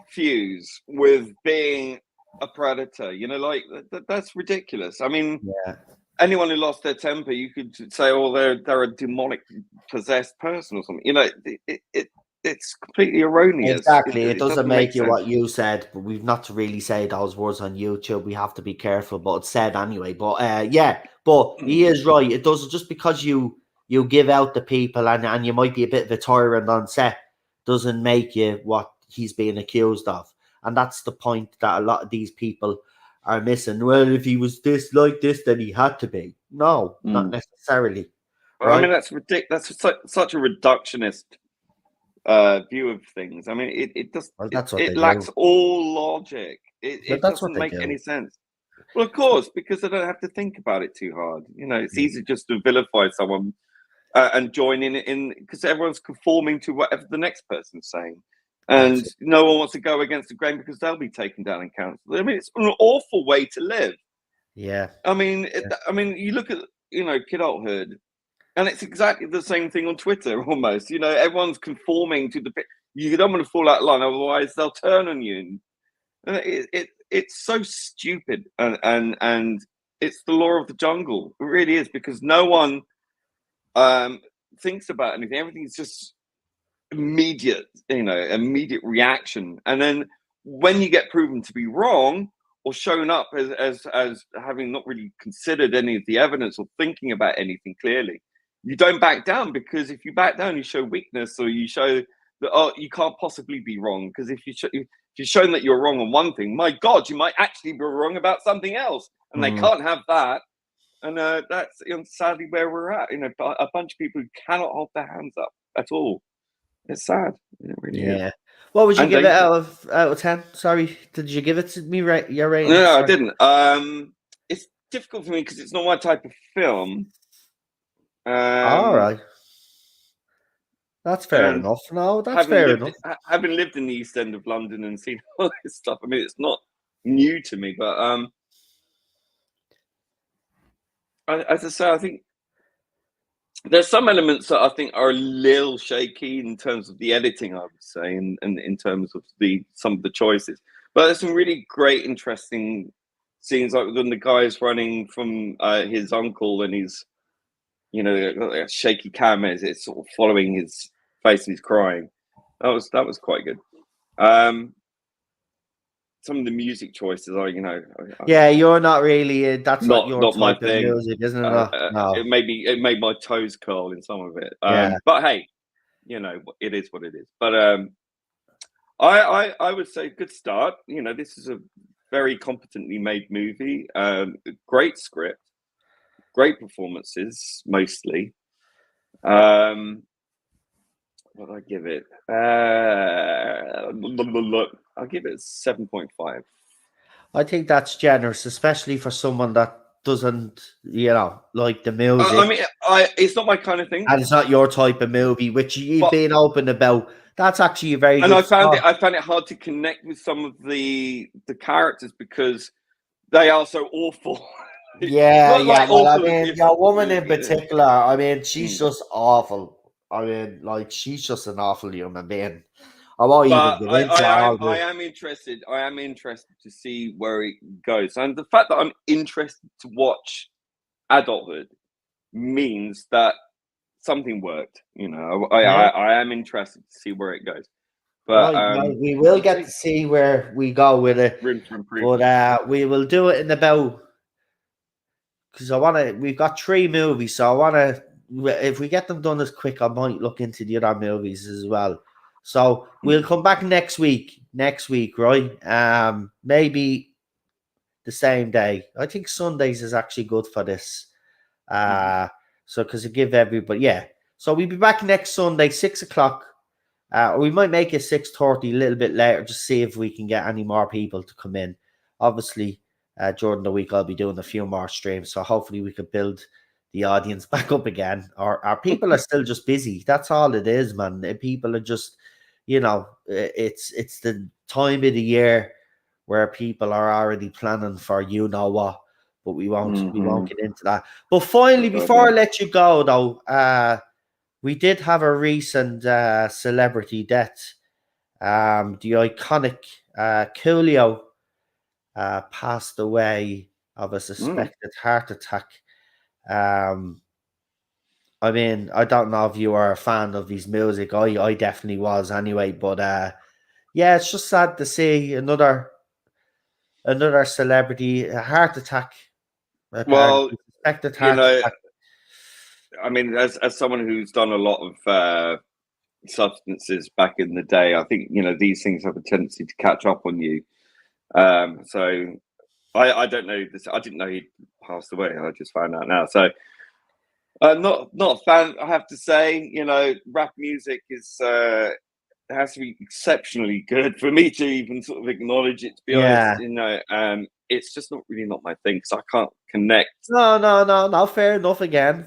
fuse with being a predator. You know, like that's ridiculous. I mean, yeah. anyone who lost their temper, you could say, "Oh, they're a demonic possessed person or something." You know, it's completely erroneous. Exactly. It It doesn't doesn't make make you sense. what you said, but we've not to really say those words on YouTube. We have to be careful, but it's said anyway. But yeah, but he is right. It does just because you give out the people and you might be a bit of a tyrant on set doesn't make you what he's being accused of. And that's the point that a lot of these people are missing. Well, if he was this like this, then he had to be. No, not necessarily. I Right? mean, that's ridiculous. That's such a reductionist view of things. I mean, Well, that's what it they do. lacks all logic. But It that's what doesn't they make do. any sense. Well, of course, because they don't have to think about it too hard. You know, it's easy just to vilify someone and join in because everyone's conforming to whatever the next person's saying, That's and it. no one wants to go against the grain because they'll be taken down in council. I mean, it's an awful way to live. Yeah. I mean, you look at Kidulthood, and it's exactly the same thing on Twitter almost. You know, everyone's conforming to the. You don't want to fall out of line, otherwise they'll turn on you. And it's so stupid, and it's the law of the jungle. It really is, because no one thinks about anything. Everything's just immediate, immediate reaction. And then when you get proven to be wrong or shown up as having not really considered any of the evidence or thinking about anything clearly, you don't back down, because if you back down, you show weakness, or you show that you can't possibly be wrong. Because if you're shown that you're wrong on one thing, my God, you might actually be wrong about something else, and they can't have that. And that's sadly where we're at. A bunch of people who cannot hold their hands up at all. It's sad. It really is. Yeah. What would you And give it dangerous. out of 10? Sorry, did you give it to me right? Your rating? No, I Sorry. didn't. It's difficult for me because it's not my type of film. All right. That's fair enough. No, that's fair enough. Having lived in the East End of London and seen all this stuff, I mean, it's not new to me. But as I say, I think there's some elements that I think are a little shaky in terms of the editing, I would say, and in terms of some of the choices. But there's some really great, interesting scenes, like when the guy's running from his uncle, and he's, a shaky camera, it's sort of following his face, and he's crying. That was quite good. Some of the music choices are, Yeah, you're not really. That's not your not my type of thing. music, isn't it? No. It made my toes curl in some of it. Yeah. But hey, it is what it is. But I would say good start. This is a very competently made movie. Great script, great performances, mostly. What do I give it? I'll give it 7.5. I think that's generous, especially for someone that doesn't, like the music. I mean, it's not my kind of thing. And it's not your type of movie, which you've been open about. That's actually a very good. And I found it hard to connect with some of the characters because they are so awful. Yeah. Well, I mean, your woman in you know. particular, I mean, she's just awful. I mean, like, she's just an awful human being. I won't even get into all I this. am interested. I am interested to see where it goes, and the fact that I'm interested to watch adulthood means that something worked. I am interested to see where it goes. But Right, we will get to see where we go with it. Room for improvement. But we will do it in about, because we've got 3 movies, so I want to, if we get them done as quick, I might look into the other movies as well. So we'll come back next week, right? Maybe the same day. I think Sundays is actually good for this. So because it give everybody, yeah. So we'll be back next Sunday, 6:00. We might make it 6:30, a little bit later, just see if we can get any more people to come in. Obviously, during the week I'll be doing a few more streams, so hopefully we could build the audience back up again. Our people are still just busy. That's all it is, man. People are just, you know, it's the time of the year where people are already planning for you know what, but we won't get into that. But finally, before I let you go though, we did have a recent celebrity death. The iconic Coolio passed away of a suspected heart attack. I mean, I don't know if you are a fan of his music. I definitely was anyway. But yeah, it's just sad to see another celebrity a heart attack. Well, Apparently, suspected you heart know, attack. I mean, as someone who's done a lot of substances back in the day, I think these things have a tendency to catch up on you. So I don't know this. I didn't know he passed away. I just found out now. So not a fan. I have to say, rap music is it has to be exceptionally good for me to even sort of acknowledge it. To be honest, it's just not my thing because I can't connect. No. Fair enough again.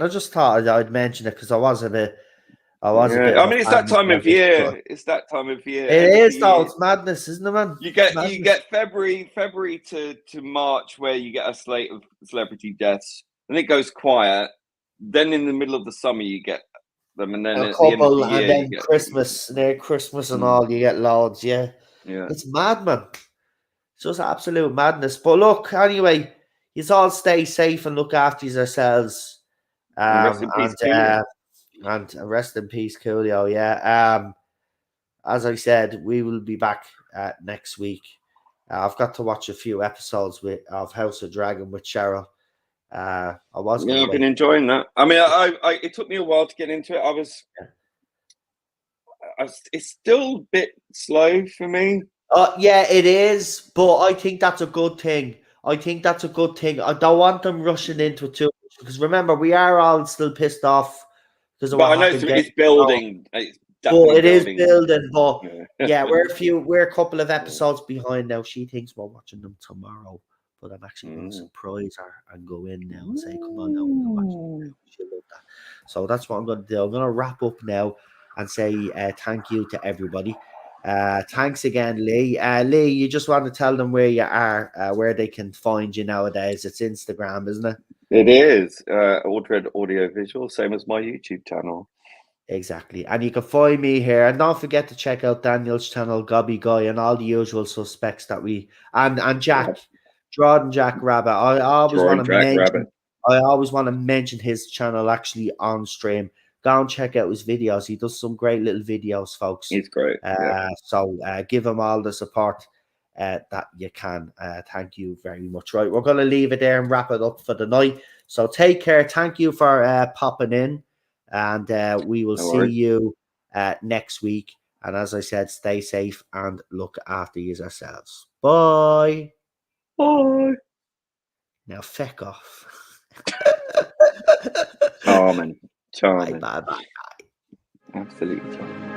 I just thought I'd mention it because I was a bit of a It's fan that time of myself, but year. It's that time of year. it End of the is though. year. It's madness, isn't it, man? You get February to March where you get a slate of celebrity deaths, and it goes quiet. Then in the middle of the summer you get them, and then A at the end of couple, the and year you then get Christmas, and all, you get loads. Yeah, yeah. it's mad, man. It's just absolute madness. But look, anyway, you all stay safe and look after yourselves. And rest in peace, Coolio. And rest in peace, Coolio. Yeah. As I said, we will be back next week. I've got to watch a few episodes of House of Dragon with Cheryl. I was going to I've been enjoying that. I mean, I it took me a while to get into it. It's still a bit slow for me. Yeah, it is, but I think that's a good thing. I don't want them rushing into it too much because remember, we are all still pissed off because of But what I know happened. it's building. It's But definitely it is building. building. But Yeah. we're a couple of episodes behind now. She thinks we're watching them tomorrow, but I'm actually going to surprise her and go in now and say, "Come on, now, we're watching now." She'll love that. So that's what I'm going to do. I'm going to wrap up now and say thank you to everybody. Thanks again, Lee. Lee, you just want to tell them where you are, where they can find you nowadays. It's Instagram, isn't it? It is Aldred Audio Visual, same as my YouTube channel. Exactly. And you can find me here. And don't forget to check out Daniel's channel, Gobby Guy, and all the usual suspects that we and Jack, Jordan Jack Rabbit. I always want to mention his channel actually on stream. Go and check out his videos. He does some great little videos, folks. He's great. So give him all the support that you can. Thank you very much. Right, we're going to leave it there and wrap it up for the night. So take care. Thank you for popping in. And we will see you next week. And as I said, stay safe and look after yourselves. Bye. Bye. Now, feck off. Charming. Bye. Absolutely charming.